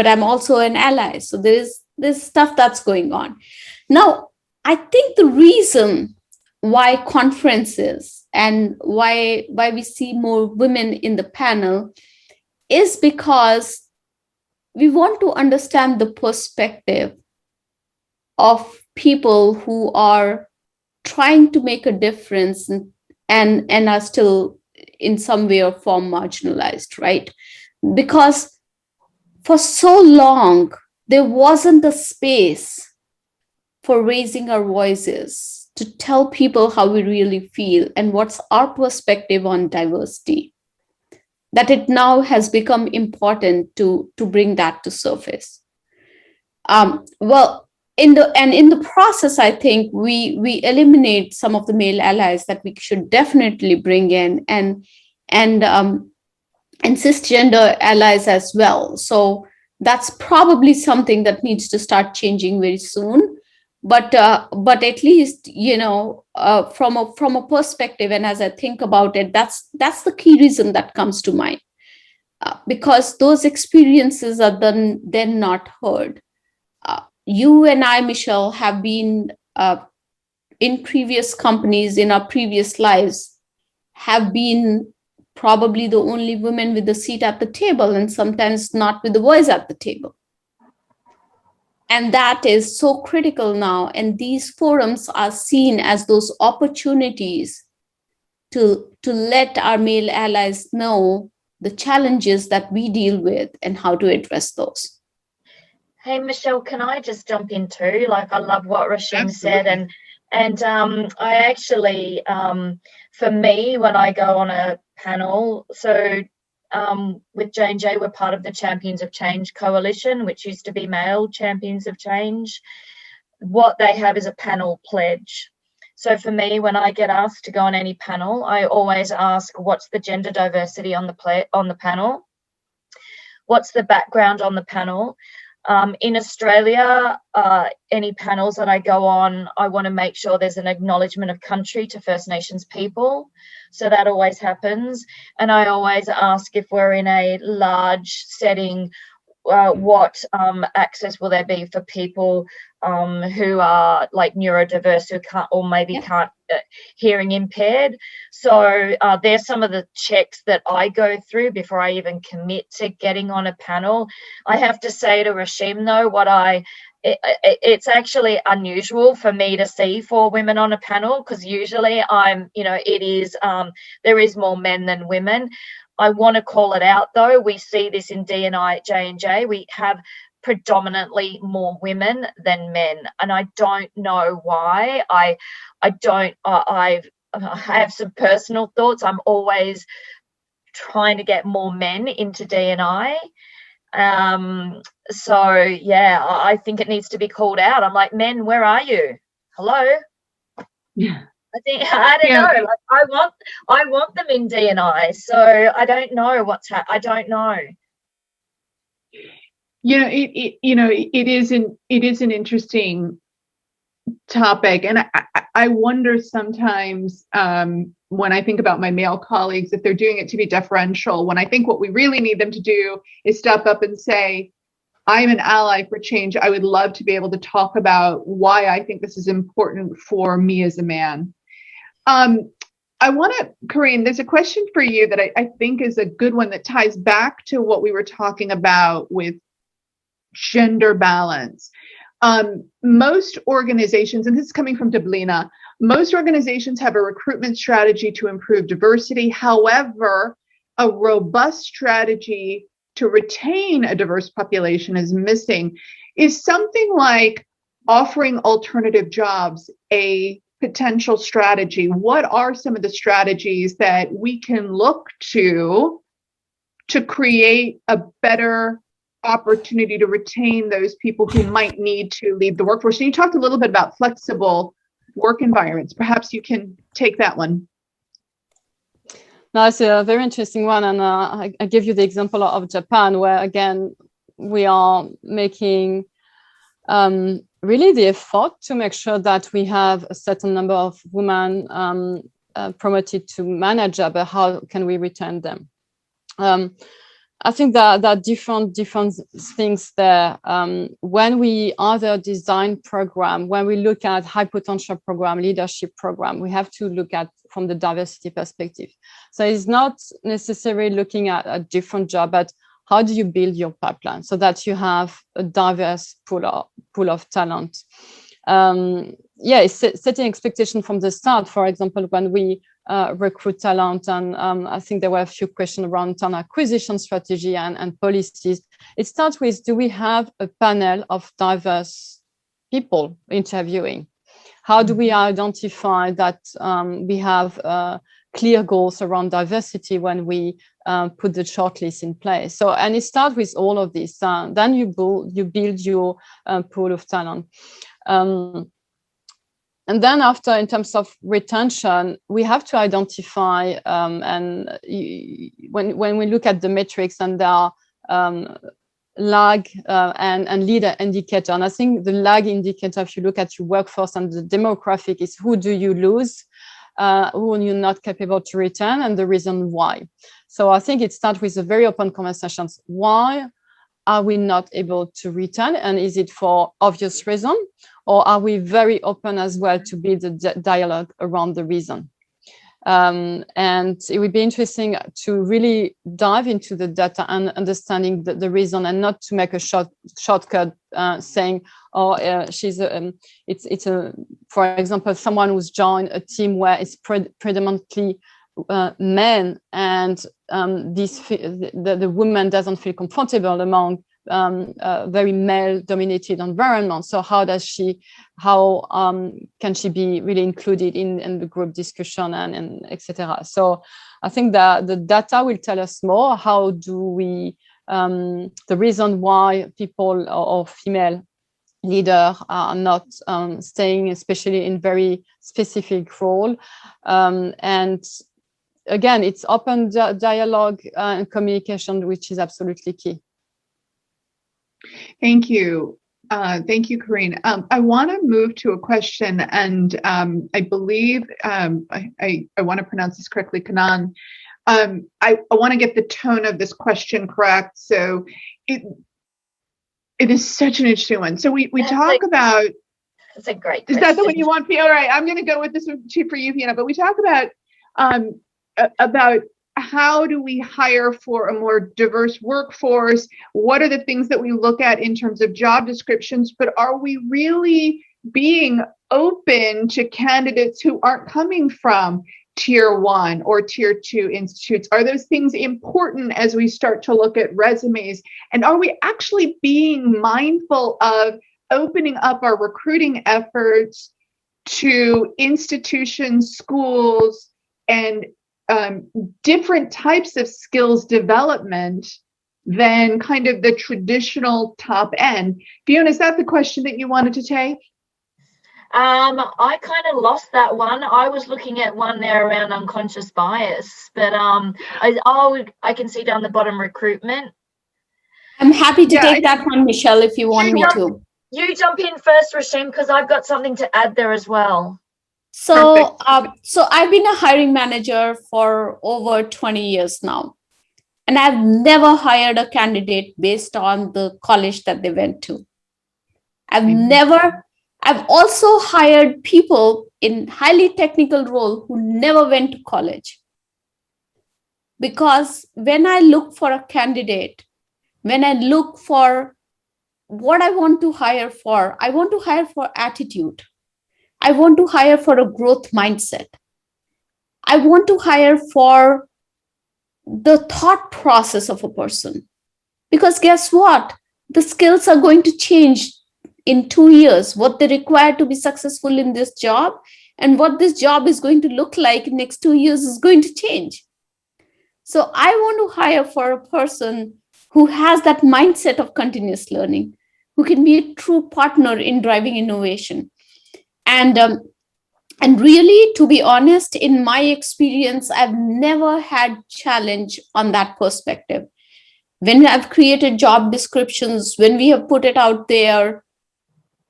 I'm also an ally. So there's stuff that's going on. Now, I think the reason why conferences and why we see more women in the panel is because we want to understand the perspective of people who are trying to make a difference and are still in some way or form marginalized, right? Because for so long, there wasn't a space for raising our voices to tell people how we really feel and what's our perspective on diversity, that it now has become important to bring that to surface. Well, in the process, I think we eliminate some of the male allies that we should definitely bring in, and cisgender allies as well. So that's probably something that needs to start changing very soon. But at least, from a perspective, and as I think about it, that's the key reason that comes to mind, because those experiences are then not heard. You and I, Michelle, have been in previous companies in our previous lives, have been probably the only women with a seat at the table, and sometimes not with the voice at the table. And that is so critical now. And these forums are seen as those opportunities to let our male allies know the challenges that we deal with and how to address those. Hey, Michelle, can I just jump in too? Like, I love what Rashim said, and I actually, for me, when I go on a panel, so with J&J, we're part of the Champions of Change Coalition, which used to be Male Champions of Change. What they have is a panel pledge. So for me, when I get asked to go on any panel, I always ask, what's the gender diversity on the panel? What's the background on the panel? In Australia, any panels that I go on, I want to make sure there's an acknowledgement of country to First Nations people. So that always happens. And I always ask, if we're in a large setting, what access will there be for people who are like neurodiverse, who can't, or maybe can't, hearing impaired. So there's some of the checks that I go through before I even commit to getting on a panel. I have to say to Rashim, though, it's actually unusual for me to see 4 women on a panel, because usually there is more men than women. I want to call it out, though. We see this in D&I at J&J. We have predominantly more women than men, and I don't know why. I have some personal thoughts. I'm always trying to get more men into D&I. So yeah, I think it needs to be called out. I'm like, men, where are you? Hello? Yeah. I don't know. Like, I want them in D&I. So I don't know I don't know. It is an interesting topic, and I wonder sometimes when I think about my male colleagues, if they're doing it to be deferential, when I think what we really need them to do is step up and say, I'm an ally for change. I would love to be able to talk about why I think this is important for me as a man. I want to, Corinne, there's a question for you that I think is a good one that ties back to what we were talking about with gender balance. Most organizations, and this is coming from Dublina, most organizations have a recruitment strategy to improve diversity. However, a robust strategy to retain a diverse population is missing. Is something like offering alternative jobs a potential strategy? What are some of the strategies that we can look to create a better opportunity to retain those people who might need to leave the workforce? And you talked a little bit about flexible work environments. Perhaps you can take that one. No, it's a very interesting one. And I give you the example of Japan, where, again, we are making really the effort to make sure that we have a certain number of women promoted to manager, but how can we retain them? I think that different things there. When we either design program, when we look at high potential program, leadership program, we have to look at from the diversity perspective. So it's not necessarily looking at a different job, but how do you build your pipeline so that you have a diverse pool of talent? Setting expectation from the start. For example, when we recruit talent, and I think there were a few questions around talent acquisition strategy and policies. It starts with, do we have a panel of diverse people interviewing? How do we identify that we have clear goals around diversity when we put the shortlist in place. So, and it starts with all of this. Then you build your pool of talent. And then after, in terms of retention, we have to identify, when we look at the metrics, and there are lag and leader indicator. And I think the lag indicator, if you look at your workforce and the demographic, is who do you lose, who are you not capable to retain, and the reason why. So I think it starts with a very open conversations. Why are we not able to retain? And is it for obvious reason? Or are we very open as well to build a dialogue around the reason? And it would be interesting to really dive into the data and understanding the reason, and not to make a shortcut saying, oh, it's for example, someone who's joined a team where it's predominantly men, and the woman doesn't feel comfortable among very male-dominated environment. So how can she be really included in the group discussion and etc. So I think that the data will tell us more. How do we the reason why people or female leaders are not staying, especially in very specific role, and again, it's open dialogue and communication, which is absolutely key. Thank you. Thank you, Corinne. I want to move to a question, and I believe I want to pronounce this correctly, Kanan. I want to get the tone of this question correct. So it is such an interesting one. So we talk about. It's a great question. Is that the one you want, Fiona? All right, I'm going to go with this one for you, Fiona. But we talk about how do we hire for a more diverse workforce? What are the things that we look at in terms of job descriptions? But are we really being open to candidates who aren't coming from tier 1 or tier 2 institutes? Are those things important as we start to look at resumes? And are we actually being mindful of opening up our recruiting efforts to institutions, schools, and different types of skills development than kind of the traditional top end? Fiona, is that the question that you wanted to take? I kind of lost that one. I was looking at one there around unconscious bias, but I can see down the bottom recruitment. I'm happy to take that one, Michelle, if you want me to. You jump in first, Rashim, because I've got something to add there as well. So I've been a hiring manager for over 20 years now, and I've never hired a candidate based on the college that they went to. I've also hired people in highly technical role who never went to college. Because when I look for a candidate, when I look for what I want to hire for, I want to hire for attitude. I want to hire for a growth mindset. I want to hire for the thought process of a person. Because guess what? The skills are going to change in 2 years, what they require to be successful in this job, and what this job is going to look like in next 2 years is going to change. So I want to hire for a person who has that mindset of continuous learning, who can be a true partner in driving innovation. And really, to be honest, in my experience, I've never had challenge on that perspective. When I've created job descriptions, when we have put it out there,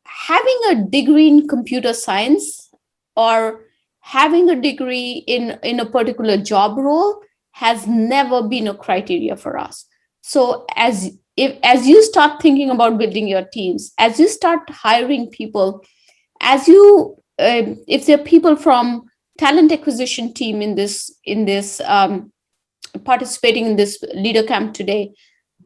having a degree in computer science or having a degree in a particular job role has never been a criteria for us. So as you start thinking about building your teams, as you start hiring people, if there are people from talent acquisition team in this participating in this leader camp today,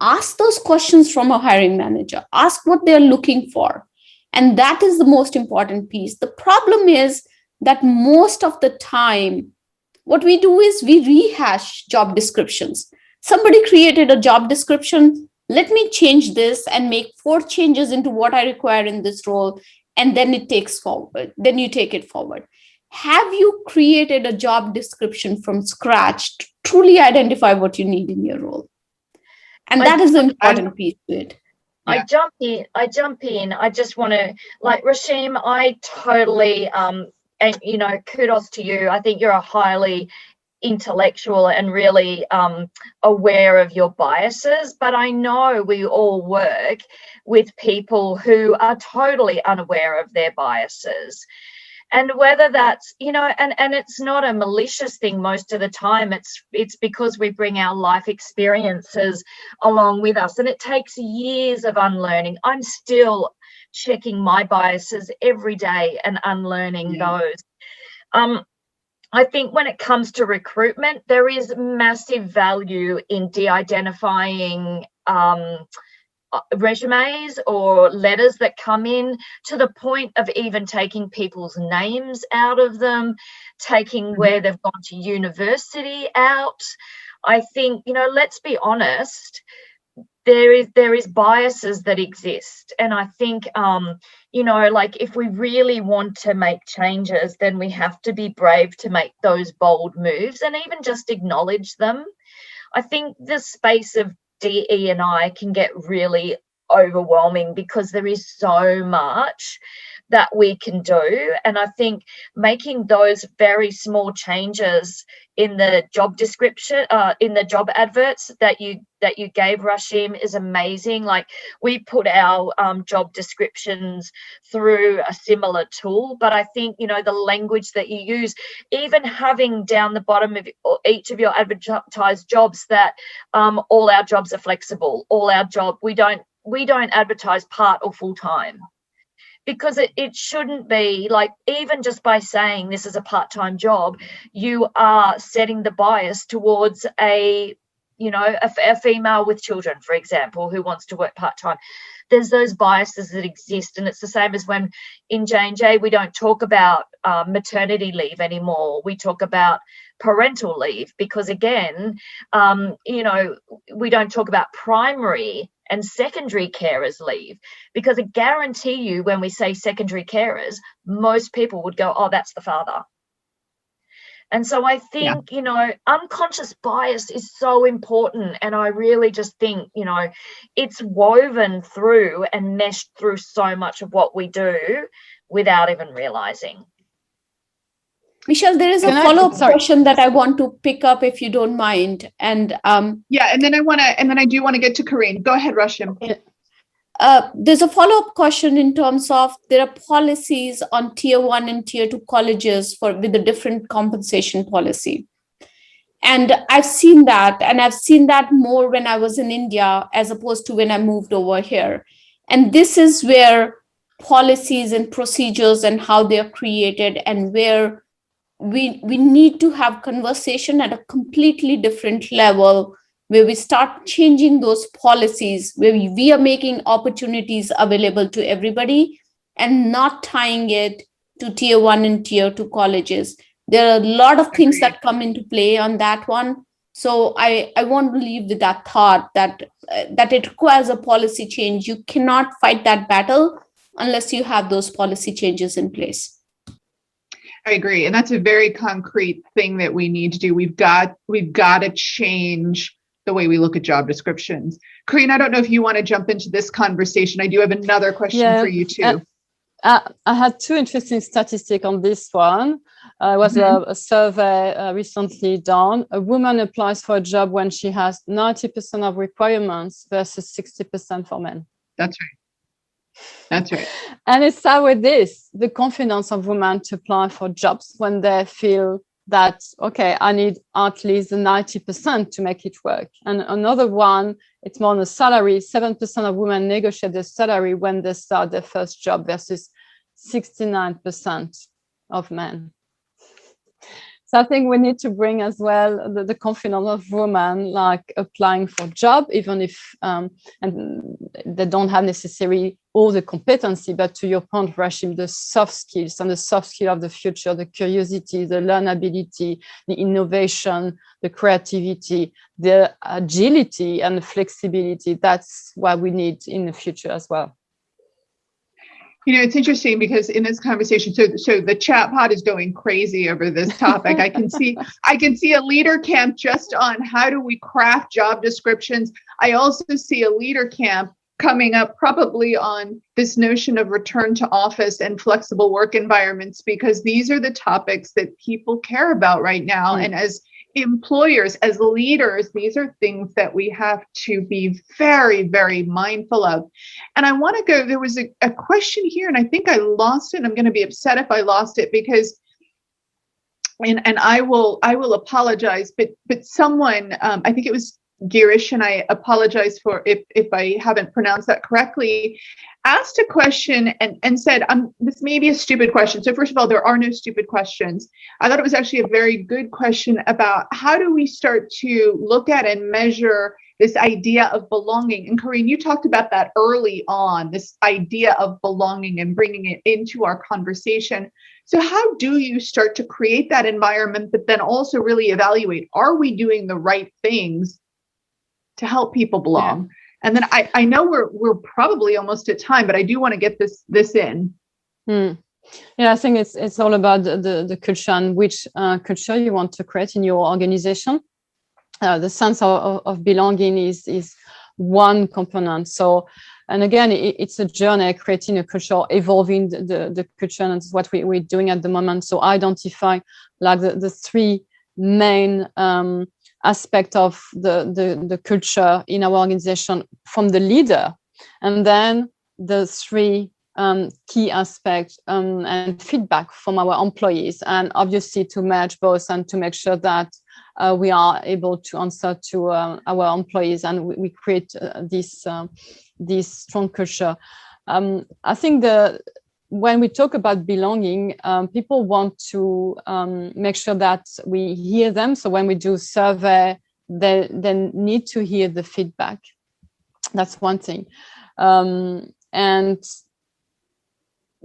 ask those questions from a hiring manager. Ask what they're looking for, and that is the most important piece. The problem is that most of the time, what we do is we rehash job descriptions. Somebody created a job description. Let me change this and make 4 changes into what I require in this role. And then you take it forward. have you created a job description from scratch to truly identify what you need in your role? And that is the important piece to it. I jump in. I just want to, like, Rashim, I totally, and, you know, kudos to you. I think you're a highly intellectual and really aware of your biases, but I know we all work with people who are totally unaware of their biases. And whether that's, you know, and it's not a malicious thing most of the time. It's because we bring our life experiences along with us, and it takes years of unlearning. I'm still checking my biases every day and unlearning those. I think when it comes to recruitment, there is massive value in de-identifying resumes or letters that come in, to the point of even taking people's names out of them, taking where they've gone to university out. I think, you know, let's be honest, there is biases that exist, and I think you know, like, if we really want to make changes, then we have to be brave to make those bold moves and even just acknowledge them. I think the space of DE&I can get really overwhelming because there is so much that we can do, and I think making those very small changes in the job description, in the job adverts that you gave, Rashim, is amazing. Like, we put our job descriptions through a similar tool, but I think, you know, the language that you use, even having down the bottom of each of your advertised jobs that all our jobs are flexible, we don't advertise part or full time. Because it shouldn't be like, even just by saying this is a part-time job, you are setting the bias towards a female with children, for example, who wants to work part-time. There's those biases that exist, and it's the same as when in J&J we don't talk about maternity leave anymore. We talk about parental leave because, again, you know, we don't talk about primary and secondary carers leave, because I guarantee you when we say secondary carers, most people would go, oh, that's the father. And so I think, you know, unconscious bias is so important. And I really just think, you know, it's woven through and meshed through so much of what we do without even realizing. Michelle, there is a follow-up question that I want to pick up, if you don't mind. And and then I do want to get to Corinne. Go ahead, Rashim. There's a follow-up question in terms of, there are policies on tier 1 and tier 2 colleges with a different compensation policy. And I've seen that, and I've seen that more when I was in India as opposed to when I moved over here. And this is where policies and procedures and how they are created, and where we need to have conversation at a completely different level, where we start changing those policies, where we are making opportunities available to everybody and not tying it to tier 1 and tier 2 colleges. There are a lot of things that come into play on that one. So I want to leave with that thought that it requires a policy change. You cannot fight that battle unless you have those policy changes in place. I agree. And that's a very concrete thing that we need to do. We've got to change the way we look at job descriptions. Corinne, I don't know if you want to jump into this conversation. I do have another question for you too. I had two interesting statistics on this one. It was a survey recently done. A woman applies for a job when she has 90% of requirements versus 60% for men. That's right. That's right. And it starts with this, the confidence of women to apply for jobs when they feel that, okay, I need at least 90% to make it work. And another one, it's more on the salary. 7% of women negotiate their salary when they start their first job versus 69% of men. So I think we need to bring as well the confidence of women, like applying for job, even if and they don't have necessarily all the competency, but to your point, Rashim, the soft skills and the soft skill of the future, the curiosity, the learnability, the innovation, the creativity, the agility and the flexibility. That's what we need in the future as well. It's interesting because in this conversation, so the chat pod is going crazy over this topic. I can see a leader camp just on how do we craft job descriptions. I also see a leader camp coming up probably on this notion of return to office and flexible work environments, because these are the topics that people care about right now. And as employers, as leaders, these are things that we have to be very, very mindful of. And I want to go, there was a question here, and I think I lost it. I'm going to be upset if I lost it, because and I will apologize, but someone, I think it was Girish, and I apologize for if I haven't pronounced that correctly, asked a question and said, this may be a stupid question. So first of all, there are no stupid questions. I thought it was actually a very good question about how do we start to look at and measure this idea of belonging. And Corinne, you talked about that early on, this idea of belonging and bringing it into our conversation. So how do you start to create that environment, but then also really evaluate, are we doing the right things to help people belong? Yeah. And then I know we're probably almost at time, but I do want to get this in. Yeah, I think it's all about the culture and which culture you want to create in your organization. The sense of belonging is one component. So, and again, it's a journey, creating a culture, evolving the culture, and it's what we're doing at the moment. So identify like the three main aspect of the culture in our organization from the leader, and then the three key aspects and feedback from our employees, and obviously to match both and to make sure that we are able to answer to our employees, and we create this strong culture. I think when we talk about belonging, people want to make sure that we hear them. So when we do survey, they need to hear the feedback. That's one thing. And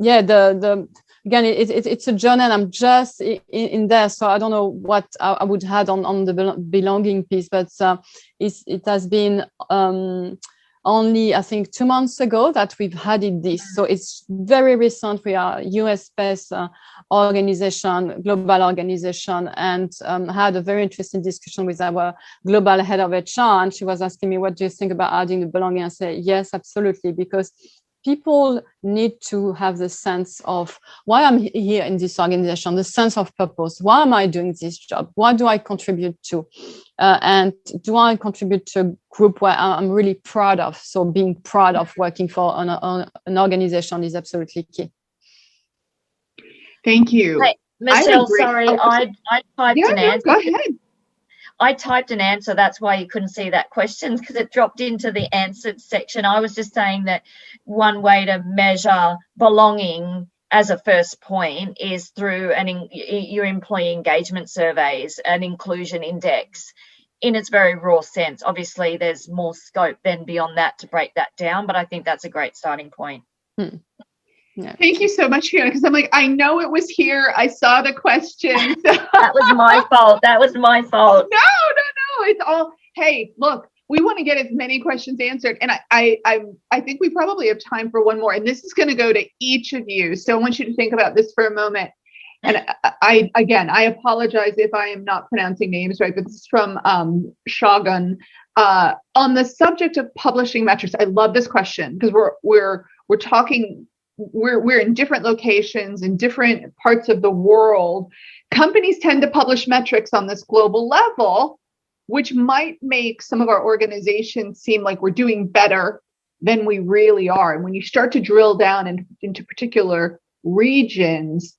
yeah, again, it's a journey, and I'm just in there, so I don't know what I would add on the belonging piece, but it has been only, I think, 2 months ago that we've added this. So it's very recent. We are US-based organization, global organization, and had a very interesting discussion with our global head of HR. And she was asking me, what do you think about adding the belonging? I said, yes, absolutely, because people need to have the sense of why I'm here in this organization, the sense of purpose. Why am I doing this job? What do I contribute to? And do I contribute to a group where I'm really proud of? So being proud of working for an organization is absolutely key. Thank you. Hey, Michelle, sorry, I typed an answer. Go ahead. I typed an answer. That's why you couldn't see that question, because it dropped into the answered section. I was just saying that one way to measure belonging as a first point is through your employee engagement surveys, an inclusion index in its very raw sense. Obviously, there's more scope then beyond that to break that down, but I think that's a great starting point. Yeah. Thank you so much, Fiona, because I'm like, I know it was here. I saw the question. That was my fault. That was my fault. No. It's all, hey, look, we want to get as many questions answered. And I think we probably have time for one more. And this is going to go to each of you. So I want you to think about this for a moment. And I apologize if I am not pronouncing names right, but this is from Shagun. On the subject of publishing metrics, I love this question because we're talking. We're in different locations in different parts of the world. Companies tend to publish metrics on this global level, which might make some of our organizations seem like we're doing better than we really are. And when you start to drill down into particular regions,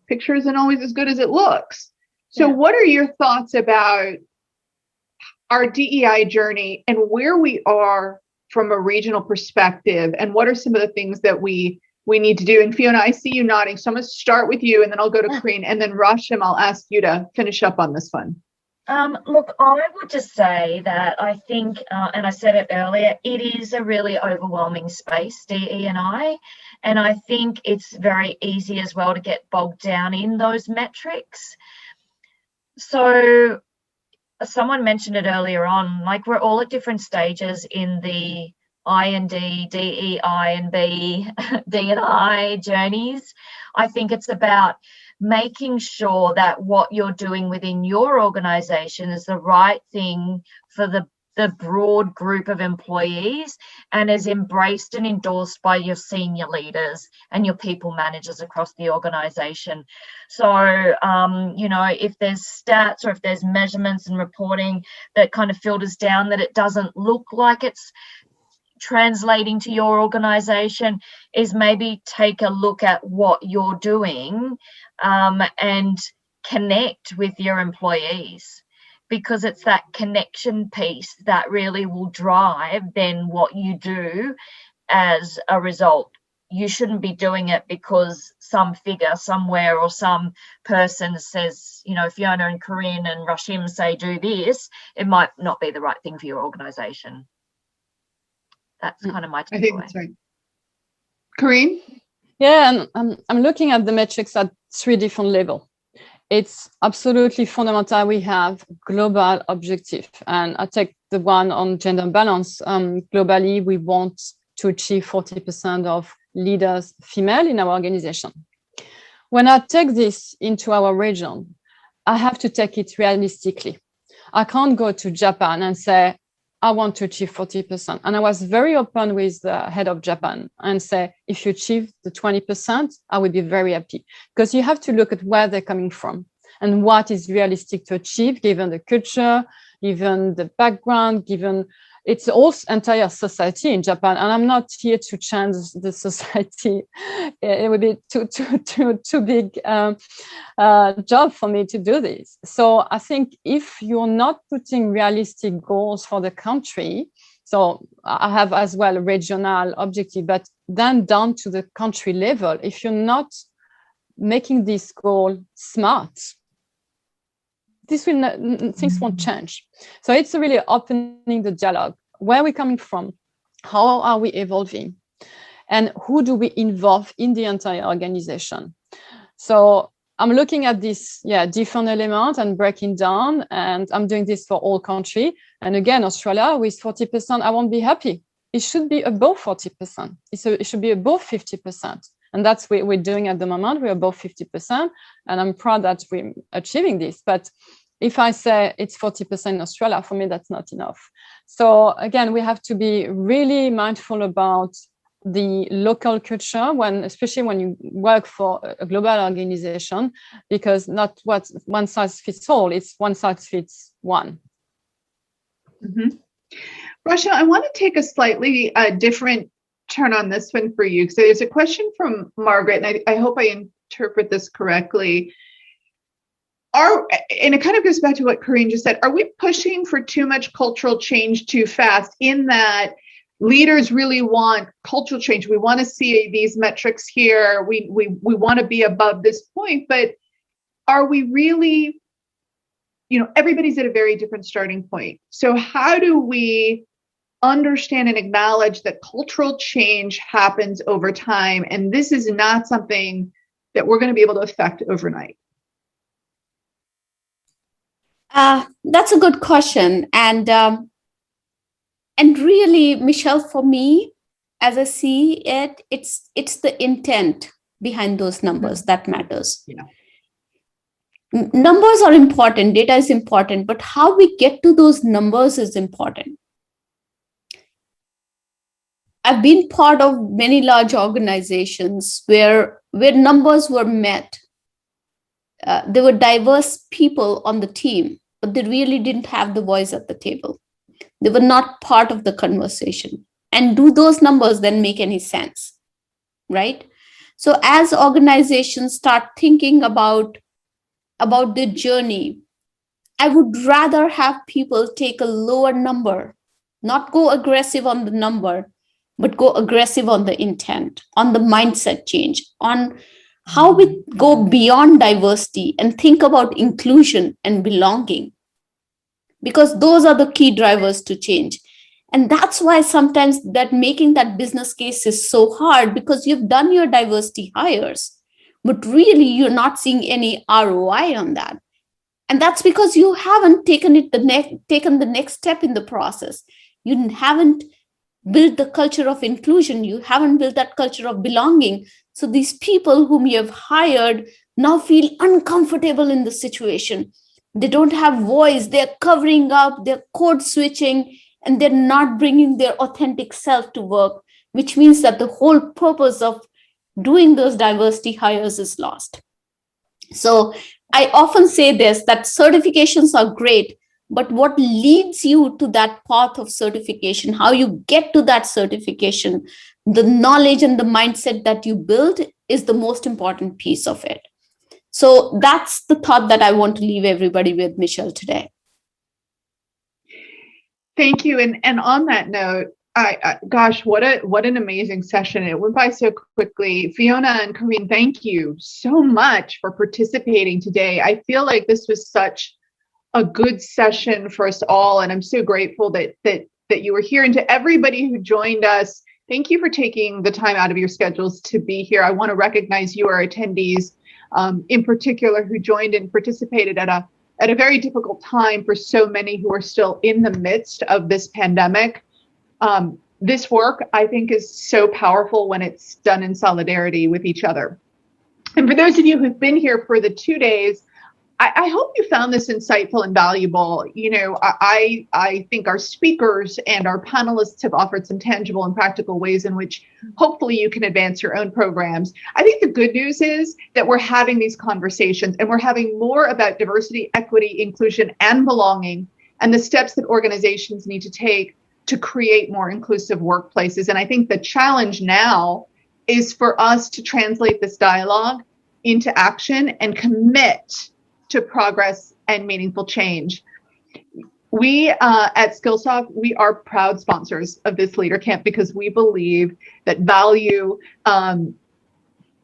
picture isn't always as good as it looks. So what are your thoughts about our DEI journey and where we are from a regional perspective? And what are some of the things that we need to do? And Fiona, I see you nodding. So I'm going to start with you and then I'll go to Corinne, and then Rashim, I'll ask you to finish up on this one. Look, I would just say that I think, and I said it earlier, it is a really overwhelming space, DE&I, and I think it's very easy as well to get bogged down in those metrics. So someone mentioned it earlier on, like we're all at different stages in the I and D, DEI and B, D and I journeys. I think it's about making sure that what you're doing within your organization is the right thing for the broad group of employees and is embraced and endorsed by your senior leaders and your people managers across the organization. So, if there's stats or if there's measurements and reporting that kind of filters down that it doesn't look like it's translating to your organization, is maybe take a look at what you're doing and connect with your employees, because it's that connection piece that really will drive then what you do as a result. You shouldn't be doing it because some figure somewhere or some person says, Fiona and Corinne and Rashim say do this. It might not be the right thing for your organization. That's kind of my takeaway. I think that's right. Corinne? Yeah, and I'm looking at the metrics at 3 different levels. It's absolutely fundamental we have global objective. And I take the one on gender balance. Globally, we want to achieve 40% of leaders female in our organization. When I take this into our region, I have to take it realistically. I can't go to Japan and say, I want to achieve 40%. And I was very open with the head of Japan and say, if you achieve the 20%, I would be very happy. Because you have to look at where they're coming from and what is realistic to achieve, given the culture, given the background, given it's all entire society in Japan. And I'm not here to change the society. It would be too big job for me to do this. So I think if you're not putting realistic goals for the country, so I have as well a regional objective, but then down to the country level, if you're not making this goal smart, things won't change. So it's really opening the dialogue. Where are we coming from? How are we evolving? And who do we involve in the entire organization? So I'm looking at this, different elements and breaking down, and I'm doing this for all country. And again, Australia with 40%, I won't be happy. It should be above 40%. It should be above 50%. And that's what we're doing at the moment. We're above 50%. And I'm proud that we're achieving this. But if I say it's 40% in Australia, for me, that's not enough. So again, we have to be really mindful about the local culture, especially when you work for a global organization, because not what one size fits all, it's one size fits one. Mm-hmm. Rasha, I want to take a slightly different turn on this one for you. So there's a question from Margaret, and I hope I interpret this correctly. And it kind of goes back to what Corinne just said. Are we pushing for too much cultural change too fast, in that leaders really want cultural change? We want to see these metrics here. We want to be above this point, but are we really, everybody's at a very different starting point. So how do we understand and acknowledge that cultural change happens over time, and this is not something that we're going to be able to affect overnight? That's a good question. And really, Michelle, for me, as I see it, it's the intent behind those numbers that matters. Yeah. Numbers are important, data is important, but how we get to those numbers is important. I've been part of many large organizations where numbers were met. There were diverse people on the team, but they really didn't have the voice at the table. They were not part of the conversation. And do those numbers then make any sense, right? So as organizations start thinking about their journey, I would rather have people take a lower number, not go aggressive on the number, but go aggressive on the intent, on the mindset change, on how we go beyond diversity and think about inclusion and belonging, because those are the key drivers to change. And that's why sometimes that making that business case is so hard, because you've done your diversity hires, but really you're not seeing any ROI on that. And that's because you haven't taken the next step in the process. You haven't built the culture of inclusion. You haven't built that culture of belonging. So these people whom you have hired now feel uncomfortable in the situation. They don't have voice. They're covering up, they're code switching, and they're not bringing their authentic self to work, which means that the whole purpose of doing those diversity hires is lost. So I often say this, that certifications are great, but what leads you to that path of certification, how you get to that certification, the knowledge and the mindset that you build is the most important piece of it. So that's the thought that I want to leave everybody with, Michelle, today. Thank you. And on that note, gosh, what an amazing session. It went by so quickly. Fiona and Karine, thank you so much for participating today. I feel like this was such a good session for us all, and I'm so grateful that you were here. And to everybody who joined us, thank you for taking the time out of your schedules to be here. I want to recognize you, our attendees, in particular, who joined and participated at a very difficult time for so many who are still in the midst of this pandemic. This work, I think, is so powerful when it's done in solidarity with each other. And for those of you who've been here for the 2 days, I hope you found this insightful and valuable. You know, I think our speakers and our panelists have offered some tangible and practical ways in which hopefully you can advance your own programs. I think the good news is that we're having these conversations and we're having more about diversity, equity, inclusion, and belonging, and the steps that organizations need to take to create more inclusive workplaces. And I think the challenge now is for us to translate this dialogue into action and commit to progress and meaningful change. We at Skillsoft, we are proud sponsors of this Leader Camp because we believe that value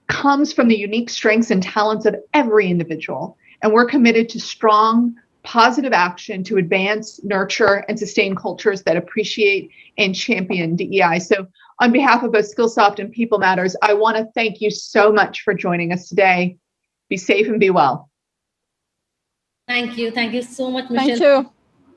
comes from the unique strengths and talents of every individual. And we're committed to strong, positive action to advance, nurture, and sustain cultures that appreciate and champion DEI. So on behalf of both Skillsoft and People Matters, I want to thank you so much for joining us today. Be safe and be well. Thank you. Thank you so much, Michelle. Thank you.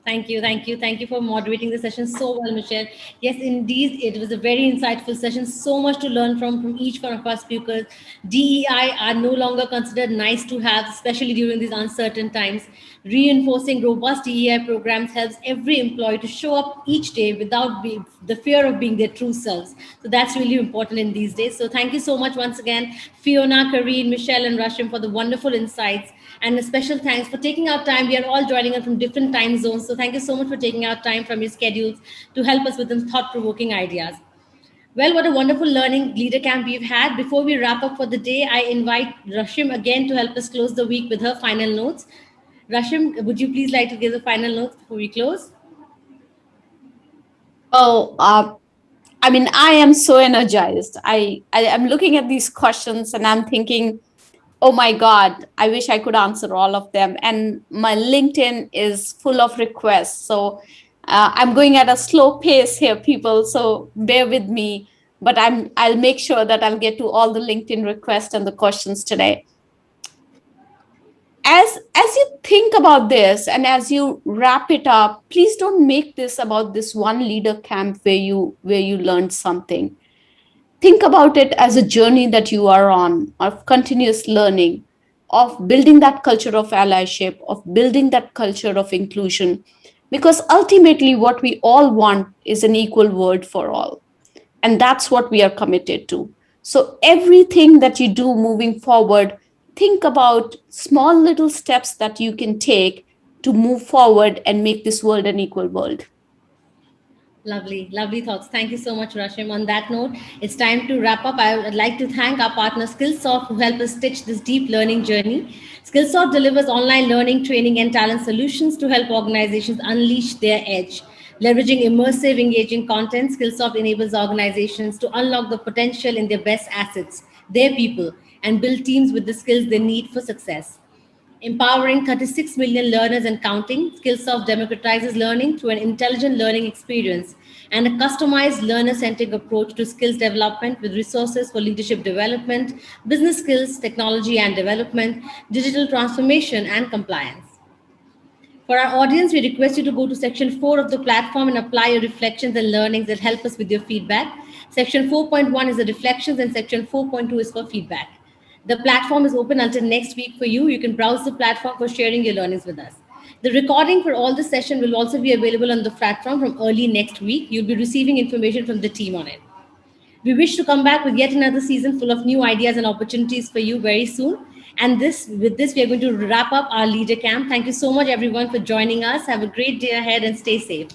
Thank you. Thank you. Thank you for moderating the session so well, Michelle. Yes, indeed, it was a very insightful session. So much to learn from each one of our speakers. DEI are no longer considered nice to have, especially during these uncertain times. Reinforcing robust DEI programs helps every employee to show up each day without the fear of being their true selves. So that's really important in these days. So thank you so much once again, Fiona, Karine, Michelle, and Rashim, for the wonderful insights. And a special thanks for taking our time. We are all joining us from different time zones. So thank you so much for taking our time from your schedules to help us with some thought-provoking ideas. Well, what a wonderful learning leader camp we've had. Before we wrap up for the day, I invite Rashim again to help us close the week with her final notes. Rashim, would you please like to give the final notes before we close? Oh, I mean, I am so energized. I am looking at these questions and I'm thinking, oh my God, I wish I could answer all of them. And my LinkedIn is full of requests. So I'm going at a slow pace here, people. So bear with me. But I'll make sure that I'll get to all the LinkedIn requests and the questions today. As you think about this and as you wrap it up, please don't make this about this one leader camp where you learned something. Think about it as a journey that you are on of continuous learning, of building that culture of allyship, of building that culture of inclusion, because ultimately what we all want is an equal world for all. And that's what we are committed to. So everything that you do moving forward, think about small little steps that you can take to move forward and make this world an equal world. Lovely, lovely thoughts. Thank you so much, Rashim. On that note, it's time to wrap up. I would like to thank our partner Skillsoft who helped us stitch this deep learning journey. Skillsoft delivers online learning, training, and talent solutions to help organizations unleash their edge. Leveraging immersive, engaging content, Skillsoft enables organizations to unlock the potential in their best assets, their people, and build teams with the skills they need for success. Empowering 36 million learners and counting, Skillsoft democratizes learning through an intelligent learning experience and a customized learner-centric approach to skills development with resources for leadership development, business skills, technology and development, digital transformation, and compliance. For our audience, we request you to go to section 4 of the platform and apply your reflections and learnings that help us with your feedback. Section 4.1 is the reflections and section 4.2 is for feedback. The platform is open until next week for you. You can browse the platform for sharing your learnings with us. The recording for all the session will also be available on the platform from early next week. You'll be receiving information from the team on it. We wish to come back with yet another season full of new ideas and opportunities for you very soon. And with this, we are going to wrap up our Leader Camp. Thank you so much, everyone, for joining us. Have a great day ahead and stay safe.